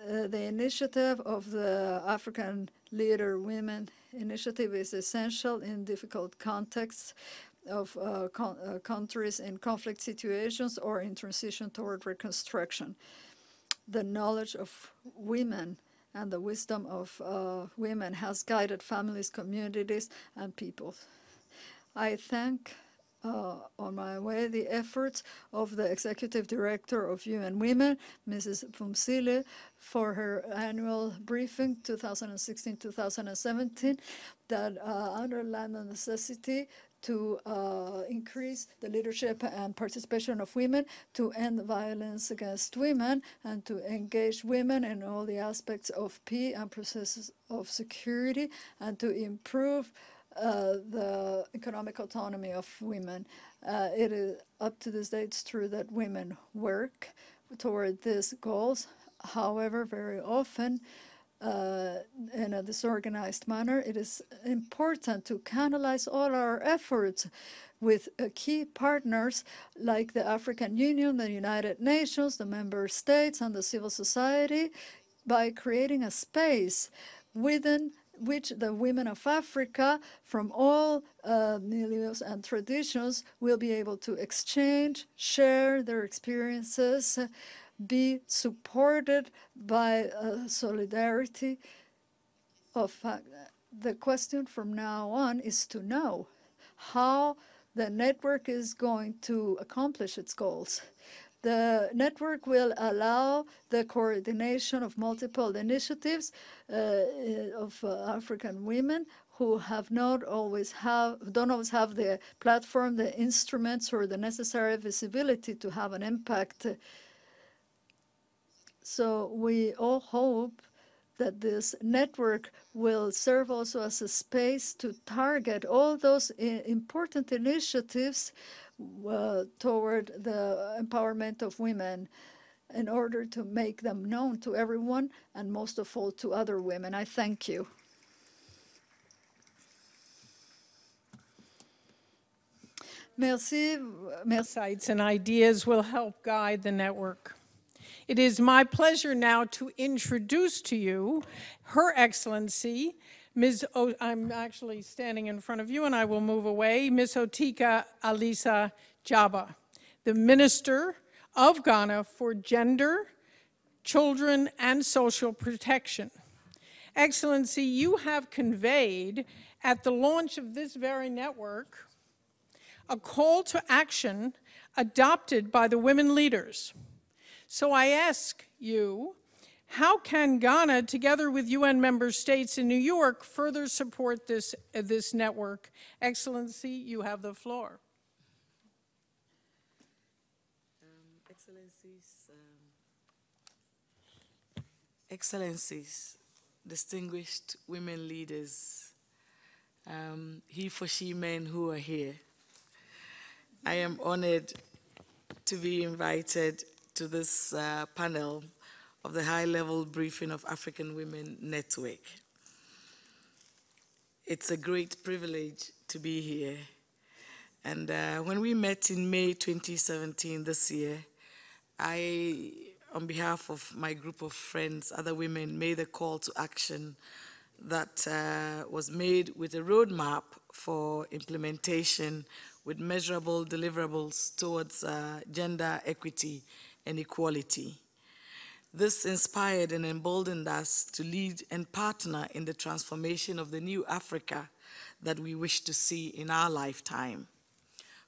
The initiative of the African Leader Women Initiative is essential in difficult contexts of countries in conflict situations or in transition toward reconstruction. the knowledge of women and the wisdom of women has guided families, communities, and people. I thank on my way the efforts of the Executive Director of UN Women, Mrs. Phumzile, for her annual briefing 2016-2017 that underlined the necessity to increase the leadership and participation of women, to end violence against women, and to engage women in all the aspects of peace and processes of security, and to improve the economic autonomy of women. It is up to this day, it's true that women work toward these goals. However, very often, in a disorganized manner, it is important to canalize all our efforts with key partners like the African Union, the United Nations, the member states, and the civil society by creating a space within which the women of Africa from all milieux and traditions will be able to exchange, share their experiences, be supported by solidarity. The question from now on is to know how the network is going to accomplish its goals. The network will allow the coordination of multiple initiatives of African women who don't always have the platform, the instruments, or the necessary visibility to have an impact. So we all hope that this network will serve also as a space to target all those important initiatives toward the empowerment of women in order to make them known to everyone and most of all to other women. I thank you. Merci. Insights and ideas will help guide the network. It is my pleasure now to introduce to you Her Excellency, I'm actually standing in front of you and I will move away, Ms. Otika Alisa Jaba, the Minister of Ghana for Gender, Children, and Social Protection. Excellency, you have conveyed at the launch of this very network a call to action adopted by the women leaders. So I ask you, how can Ghana, together with UN member states in New York, further support this network? Excellency, you have the floor. Excellencies, distinguished women leaders, he for she men who are here, I am honored to be invited to this panel of the high-level briefing of African Women Network. It's a great privilege to be here. And when we met in May 2017 this year, I, on behalf of my group of friends, other women, made a call to action that was made with a roadmap for implementation with measurable deliverables towards gender equity and equality. This inspired and emboldened us to lead and partner in the transformation of the new Africa that we wish to see in our lifetime.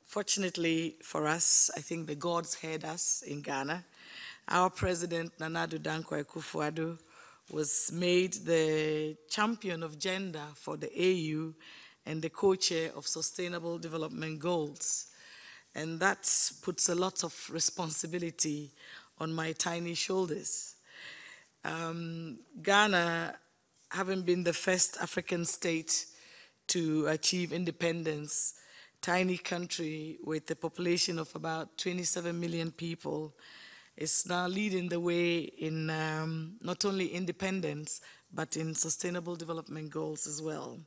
Fortunately for us, I think the gods heard us in Ghana. Our president, Nana Addo Dankwa Akufo-Addo, was made the champion of gender for the AU and the co-chair of Sustainable Development Goals. And that puts a lot of responsibility on my tiny shoulders. Ghana, having been the first African state to achieve independence, tiny country with a population of about 27 million people, is now leading the way in not only independence, but in sustainable development goals as well.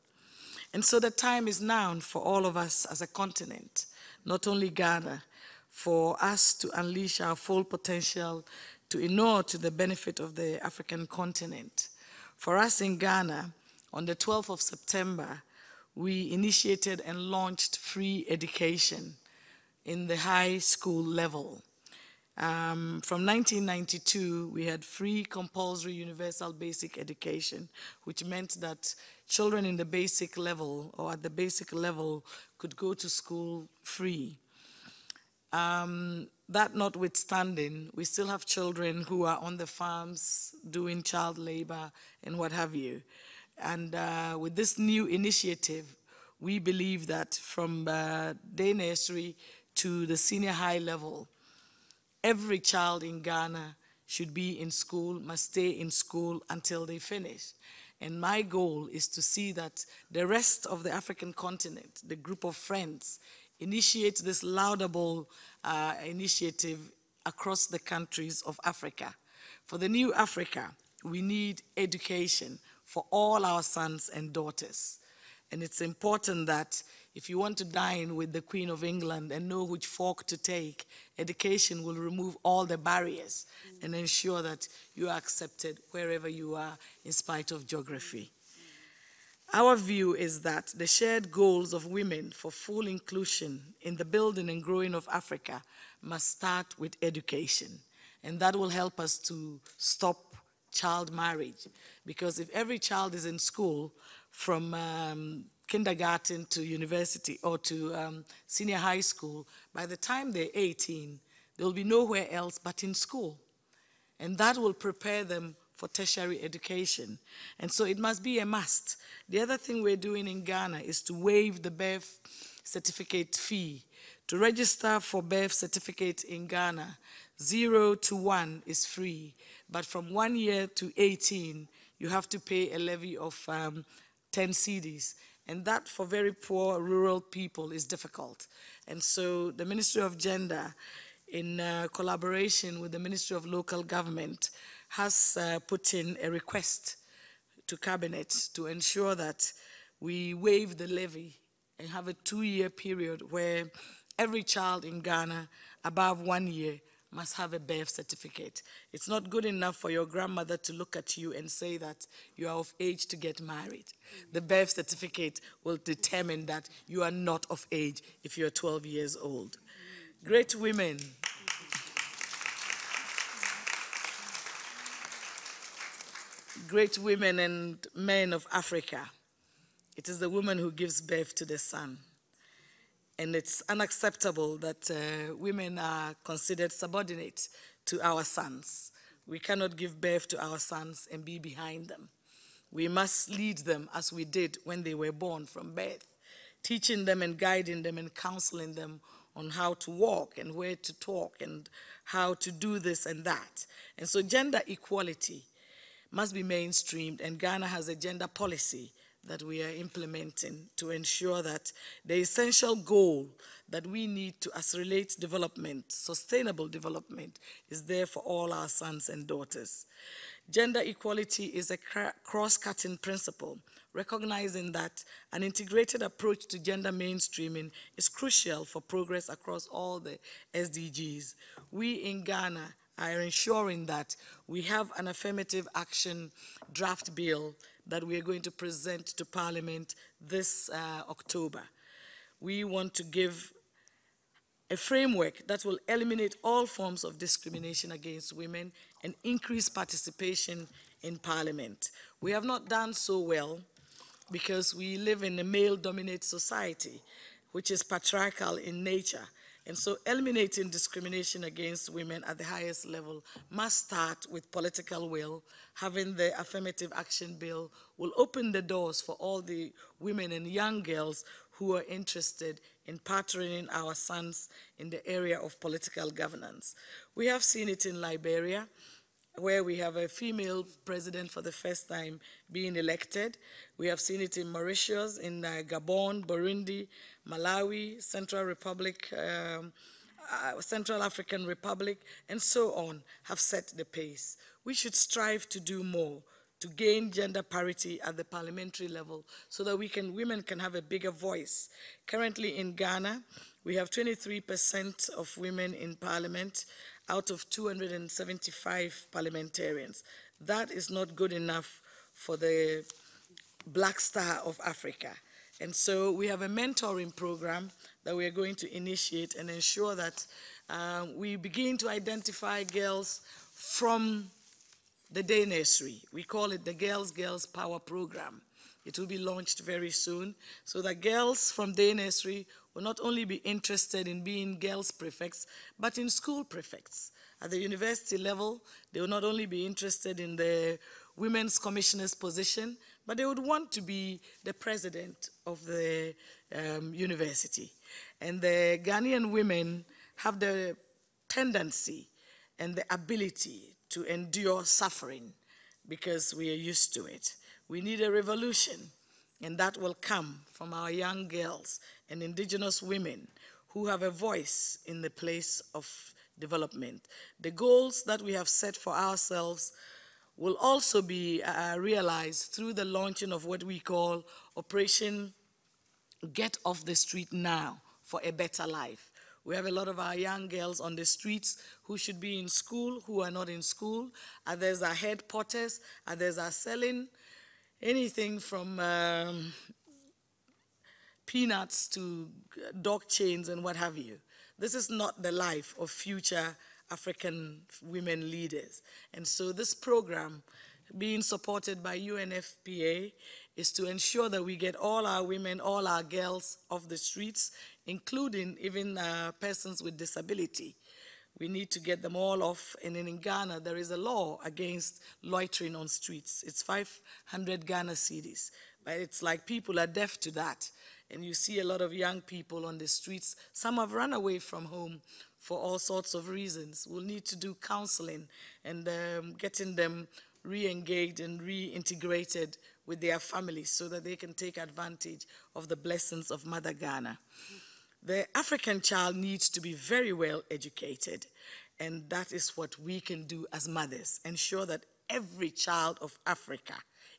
And so the time is now for all of us as a continent, not only Ghana, for us to unleash our full potential to inure to the benefit of the African continent. For us in Ghana, on the 12th of September, we initiated and launched free education in the high school level. From 1992, we had free compulsory universal basic education, which meant that children in the basic level or at the basic level could go to school free. That notwithstanding, we still have children who are on the farms doing child labor and what have you. And with this new initiative, we believe that from day nursery to the senior high level, every child in Ghana should be in school, must stay in school until they finish. And my goal is to see that the rest of the African continent, the group of friends, initiate this laudable initiative across the countries of Africa. For the new Africa, we need education for all our sons and daughters. And it's important that if you want to dine with the Queen of England and know which fork to take, education will remove all the barriers and ensure that you are accepted wherever you are in spite of geography. Our view is that the shared goals of women for full inclusion in the building and growing of Africa must start with education. And that will help us to stop child marriage. Because if every child is in school from kindergarten to university or to senior high school, by the time they're 18, they'll be nowhere else but in school. And that will prepare them for tertiary education. And so it must be a must. The other thing we're doing in Ghana is to waive the birth certificate fee. To register for birth certificate in Ghana, 0 to 1 is free, but from 1 year to 18, you have to pay a levy of 10 cedis. And that for very poor rural people is difficult. And so the Ministry of Gender, in collaboration with the Ministry of Local Government, has put in a request to Cabinet to ensure that we waive the levy and have a 2-year period where every child in Ghana above 1 year must have a birth certificate. It's not good enough for your grandmother to look at you and say that you are of age to get married. The birth certificate will determine that you are not of age if you're 12 years old. Great women. Great women and men of Africa. It is the woman who gives birth to the son. And it's unacceptable that women are considered subordinate to our sons. We cannot give birth to our sons and be behind them. We must lead them as we did when they were born from birth, teaching them and guiding them and counseling them on how to walk and where to talk and how to do this and that. And so gender equality must be mainstreamed, and Ghana has a gender policy that we are implementing to ensure that the essential goal that we need to accelerate development, sustainable development, is there for all our sons and daughters. Gender equality is a cross-cutting principle, recognizing that an integrated approach to gender mainstreaming is crucial for progress across all the SDGs. We in Ghana are ensuring that we have an affirmative action draft bill that we are going to present to Parliament this October. We want to give a framework that will eliminate all forms of discrimination against women and increase participation in Parliament. We have not done so well because we live in a male-dominated society, which is patriarchal in nature. And so eliminating discrimination against women at the highest level must start with political will. Having the affirmative action bill will open the doors for all the women and young girls who are interested in patronizing our sons in the area of political governance. We have seen it in Liberia, where we have a female president for the first time being elected. We have seen it in Mauritius, in Gabon, Burundi, Malawi, Central African Republic, and so on, have set the pace. We should strive to do more to gain gender parity at the parliamentary level so that women can have a bigger voice. Currently in Ghana, we have 23% of women in parliament out of 275 parliamentarians. That is not good enough for the Black Star of Africa. And so we have a mentoring program that we are going to initiate and ensure that we begin to identify girls from the day nursery. We call it the Girls Power Program. It will be launched very soon, so that girls from day nursery will not only be interested in being girls prefects, but in school prefects. At the university level, they will not only be interested in the women's commissioner's position, but they would want to be the president of the university. And the Ghanaian women have the tendency and the ability to endure suffering because we are used to it. We need a revolution, and that will come from our young girls and indigenous women who have a voice in the place of development. The goals that we have set for ourselves will also be realized through the launching of what we call Operation Get Off the Street Now for a Better Life. We have a lot of our young girls on the streets who should be in school, who are not in school. Others are head porters, others are selling anything from peanuts to dog chains and what have you. This is not the life of future African women leaders. And so this program, being supported by UNFPA, is to ensure that we get all our women, all our girls off the streets, including even persons with disability. We need to get them all off. And in Ghana, there is a law against loitering on streets. It's 500 Ghana cedis. But it's like people are deaf to that. And you see a lot of young people on the streets. Some have run away from home for all sorts of reasons. We'll need to do counseling and getting them re-engaged and reintegrated with their families so that they can take advantage of the blessings of Mother Ghana. The African child needs to be very well educated, and that is what we can do as mothers, ensure that every child of Africa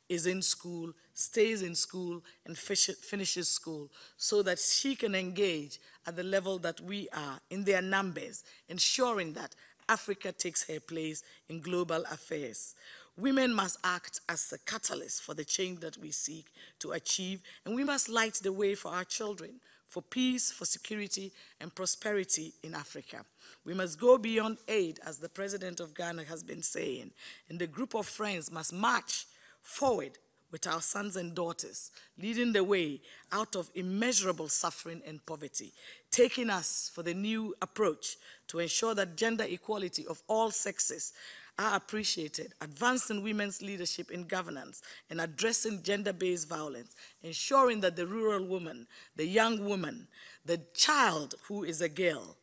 is in school, stays in school, and finishes school so that she can engage at the level that we are in their numbers, ensuring that Africa takes her place in global affairs. Women must act as a catalyst for the change that we seek to achieve, and we must light the way for our children, for peace, for security, and prosperity in Africa. We must go beyond aid, as the President of Ghana has been saying, and the group of friends must march forward with our sons and daughters, leading the way out of immeasurable suffering and poverty, taking us for the new approach to ensure that gender equality of all sexes are appreciated, advancing women's leadership in governance, and addressing gender-based violence, ensuring that the rural woman, the young woman, the child who is a girl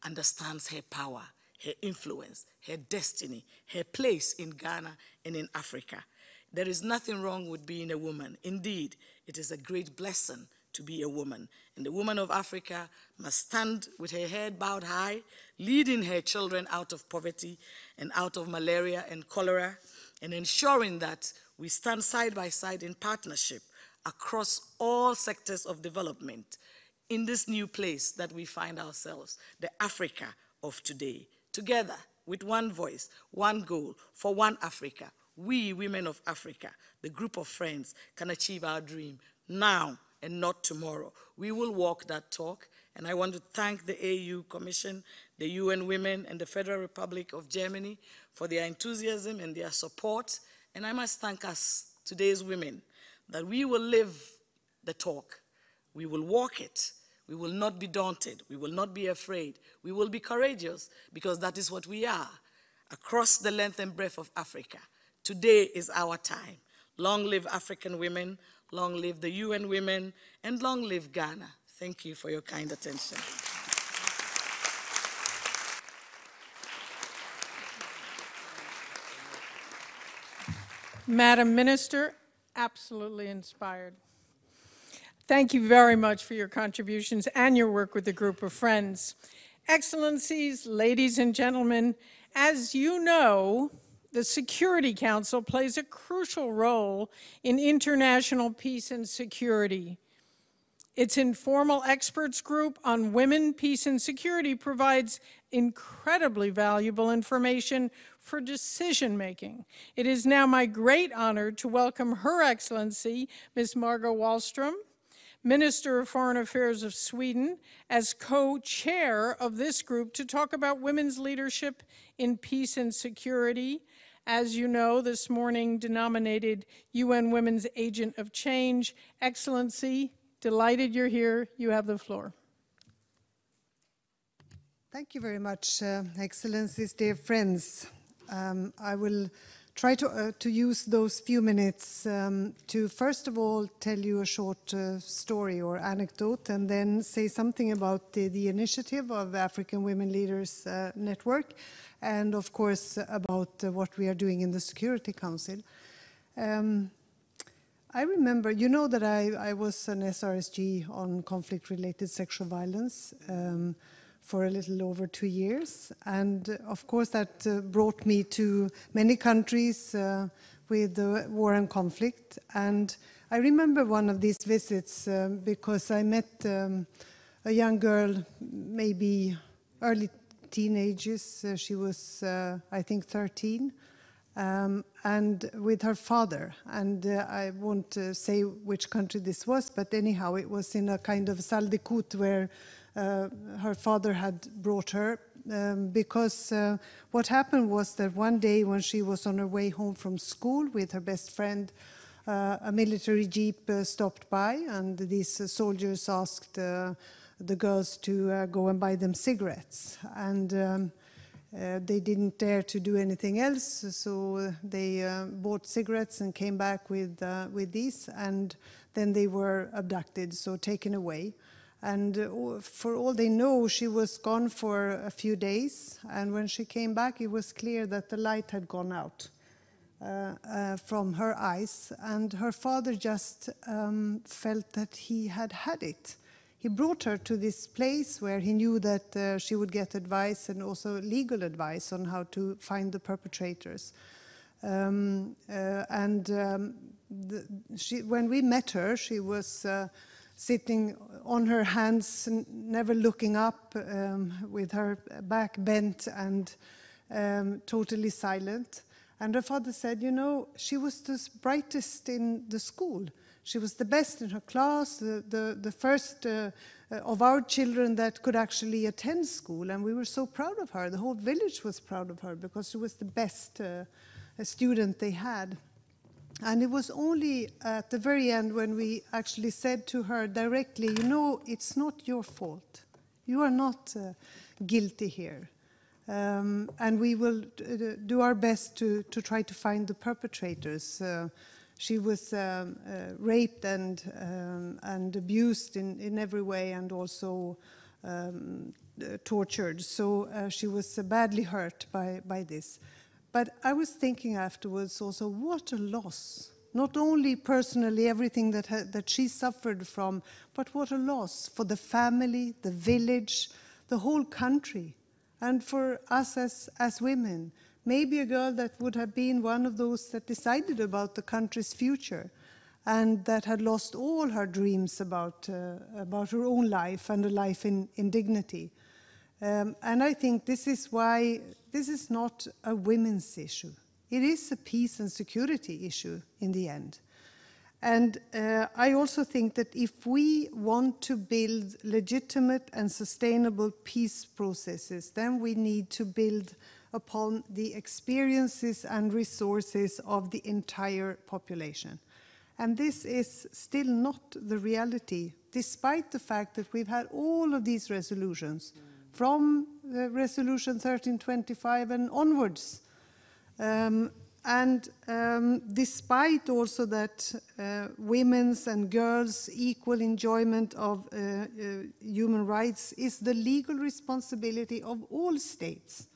understands her power, her influence, her destiny, her place in Ghana and in Africa. There is nothing wrong with being a woman. Indeed, it is a great blessing to be a woman. And the woman of Africa must stand with her head bowed high, leading her children out of poverty and out of malaria and cholera, and ensuring that we stand side by side in partnership across all sectors of development in this new place that we find ourselves, the Africa of today. Together, with one voice, one goal, for one Africa, we, women of Africa, the group of friends, can achieve our dream now and not tomorrow. We will walk that talk, and I want to thank the AU Commission, the UN Women, and the Federal Republic of Germany for their enthusiasm and their support. And I must thank us, today's women, that we will live the talk. We will walk it. We will not be daunted. We will not be afraid. We will be courageous, because that is what we are. Across the length and breadth of Africa, today is our time. Long live African women, long live the UN Women, and long live Ghana. Thank you for your kind attention. Madam Minister, absolutely inspired. Thank you very much for your contributions and your work with the group of friends. Excellencies, ladies and gentlemen, as you know, the Security Council plays a crucial role in international peace and security. Its informal experts group on women, peace, and security provides incredibly valuable information for decision-making. It is now my great honor to welcome Her Excellency, Ms. Margot Wallström, Minister of Foreign Affairs of Sweden, as co-chair of this group to talk about women's leadership in peace and security. As you know, this morning denominated UN Women's Agent of Change. Excellency, delighted you're here. You have the floor. Thank you very much, Excellencies, dear friends. I will try to use those few minutes to first of all tell you a short story or anecdote, and then say something about the initiative of African Women Leaders Network, and of course about what we are doing in the Security Council. I remember, you know that I was an SRSG on conflict-related sexual violence for a little over 2 years. And of course that brought me to many countries with war and conflict. And I remember one of these visits because I met a young girl, maybe early teenagers. She was, I think, 13. And with her father, and I won't say which country this was, but anyhow, it was in a kind of salle d'écoute where her father had brought her, because what happened was that one day when she was on her way home from school with her best friend, a military jeep stopped by, and these soldiers asked the girls to go and buy them cigarettes. And they didn't dare to do anything else, so they bought cigarettes and came back with these, and then they were abducted, so taken away. And for all they know, she was gone for a few days, and when she came back, it was clear that the light had gone out from her eyes, and her father just felt that he had had it. He brought her to this place where he knew that she would get advice, and also legal advice on how to find the perpetrators. When we met her, she was sitting on her hands, never looking up, with her back bent and totally silent. And her father said, you know, she was the brightest in the school. She was the best in her class, the first of our children that could actually attend school. And we were so proud of her. The whole village was proud of her because she was the best student they had. And it was only at the very end when we actually said to her directly, you know, it's not your fault. You are not guilty here. And we will do our best to try to find the perpetrators. She was raped and abused in every way, and also tortured. So she was badly hurt by this. But I was thinking afterwards also, what a loss. Not only personally everything that she suffered from, but what a loss for the family, the village, the whole country, and for us as women. Maybe a girl that would have been one of those that decided about the country's future, and that had lost all her dreams about her own life and a life in dignity. And I think this is why this is not a women's issue. It is a peace and security issue in the end. And I also think that if we want to build legitimate and sustainable peace processes, then we need to build upon the experiences and resources of the entire population. And this is still not the reality, despite the fact that we've had all of these resolutions, from Resolution 1325 and onwards. Despite also that women's and girls' equal enjoyment of human rights is the legal responsibility of all states.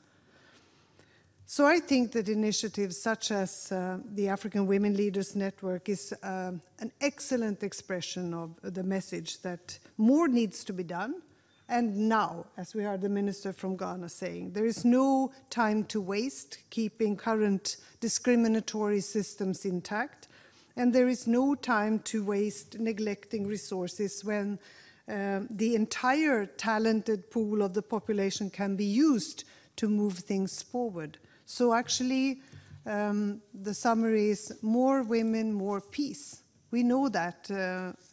So I think that initiatives such as the African Women Leaders Network is an excellent expression of the message that more needs to be done. And now, as we heard the minister from Ghana saying, there is no time to waste keeping current discriminatory systems intact, and there is no time to waste neglecting resources when the entire talented pool of the population can be used to move things forward. So actually, the summary is more women, more peace. We know that,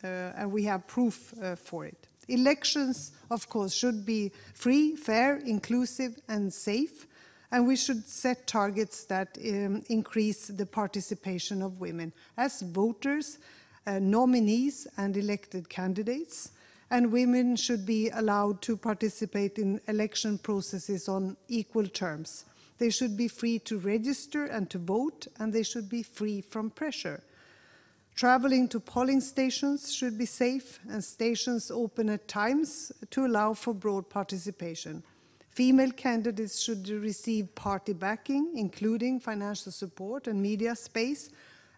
and we have proof for it. Elections, of course, should be free, fair, inclusive, and safe. And we should set targets that increase the participation of women as voters, nominees, and elected candidates. And women should be allowed to participate in election processes on equal terms. They should be free to register and to vote, and they should be free from pressure. Traveling to polling stations should be safe, and stations open at times to allow for broad participation. Female candidates should receive party backing, including financial support and media space,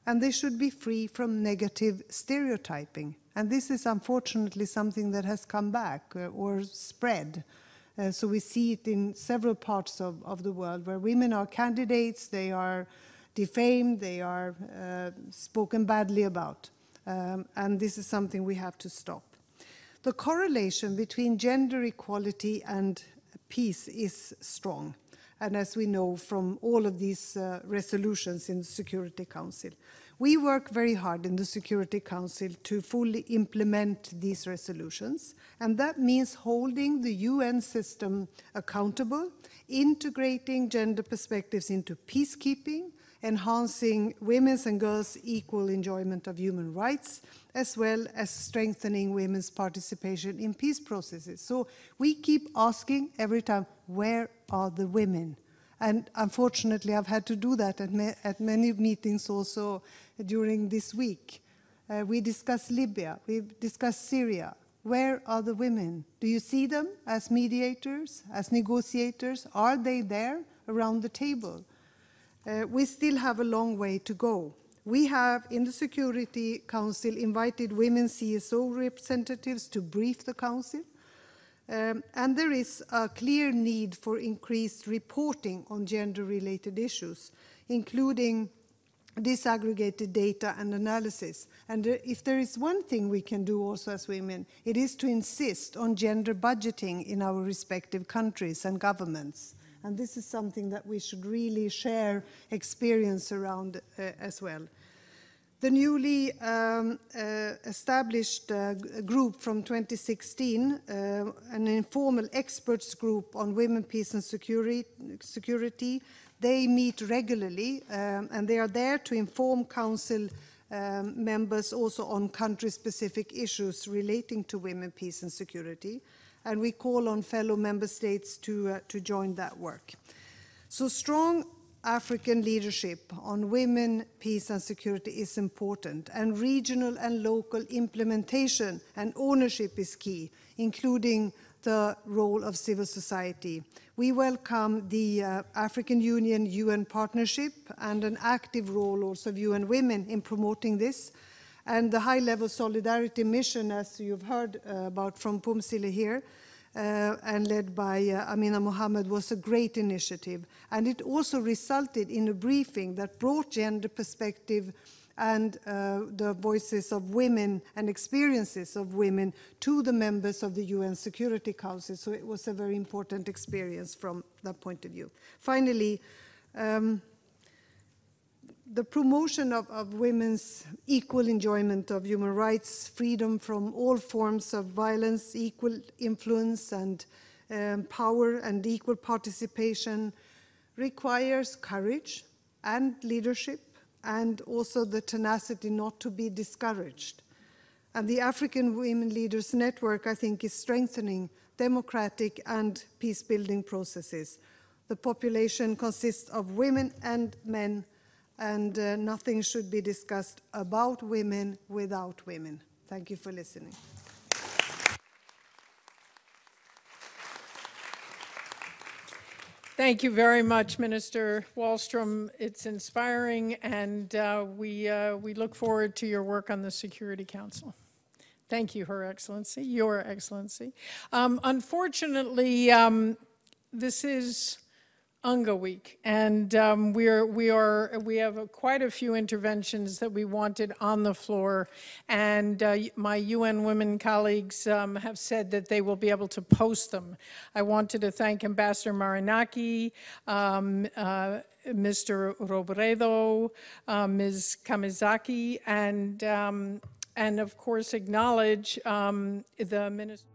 and they should be free from negative stereotyping. And this is unfortunately something that has come back or spread. So we see it in several parts of the world where women are candidates, they are defamed, they are spoken badly about. And this is something we have to stop. The correlation between gender equality and peace is strong, and as we know from all of these resolutions in the Security Council. We work very hard in the Security Council to fully implement these resolutions, and that means holding the UN system accountable, integrating gender perspectives into peacekeeping, enhancing women's and girls' equal enjoyment of human rights, as well as strengthening women's participation in peace processes. So we keep asking every time, where are the women? And unfortunately, I've had to do that at many meetings also during this week. We discussed Libya, we discussed Syria. Where are the women? Do you see them as mediators, as negotiators? Are they there around the table? We still have a long way to go. We have, in the Security Council, invited women CSO representatives to brief the Council. And there is a clear need for increased reporting on gender-related issues, including disaggregated data and analysis. And if there is one thing we can do also as women, it is to insist on gender budgeting in our respective countries and governments. And this is something that we should really share experience around as well. The newly established group from 2016, an informal experts group on women, peace and security, they meet regularly and they are there to inform Council members also on country-specific issues relating to women, peace and security. And we call on fellow member states to join that work. So strong African leadership on women, peace and security is important, and regional and local implementation and ownership is key, including the role of civil society. We welcome the African Union-UN partnership and an active role also of UN Women in promoting this. And the high-level solidarity mission, as you've heard about from Pumsile here, and led by Amina Mohammed, was a great initiative. And it also resulted in a briefing that brought gender perspective and the voices of women and experiences of women to the members of the UN Security Council. So it was a very important experience from that point of view. Finally, the promotion of women's equal enjoyment of human rights, freedom from all forms of violence, equal influence and power and equal participation requires courage and leadership, and also the tenacity not to be discouraged. And the African Women Leaders Network, I think, is strengthening democratic and peace-building processes. The population consists of women and men, and nothing should be discussed about women without women. Thank you for listening. Thank you very much, Minister Wallström. It's inspiring, and we look forward to your work on the Security Council. Thank you, Her Excellency, Your Excellency. Unfortunately, this is UNGA Week, and we have quite a few interventions that we wanted on the floor, and my UN Women colleagues have said that they will be able to post them. I wanted to thank Ambassador Marinaki, Mr. Robredo, Ms. Kamizaki, and of course acknowledge the Minister.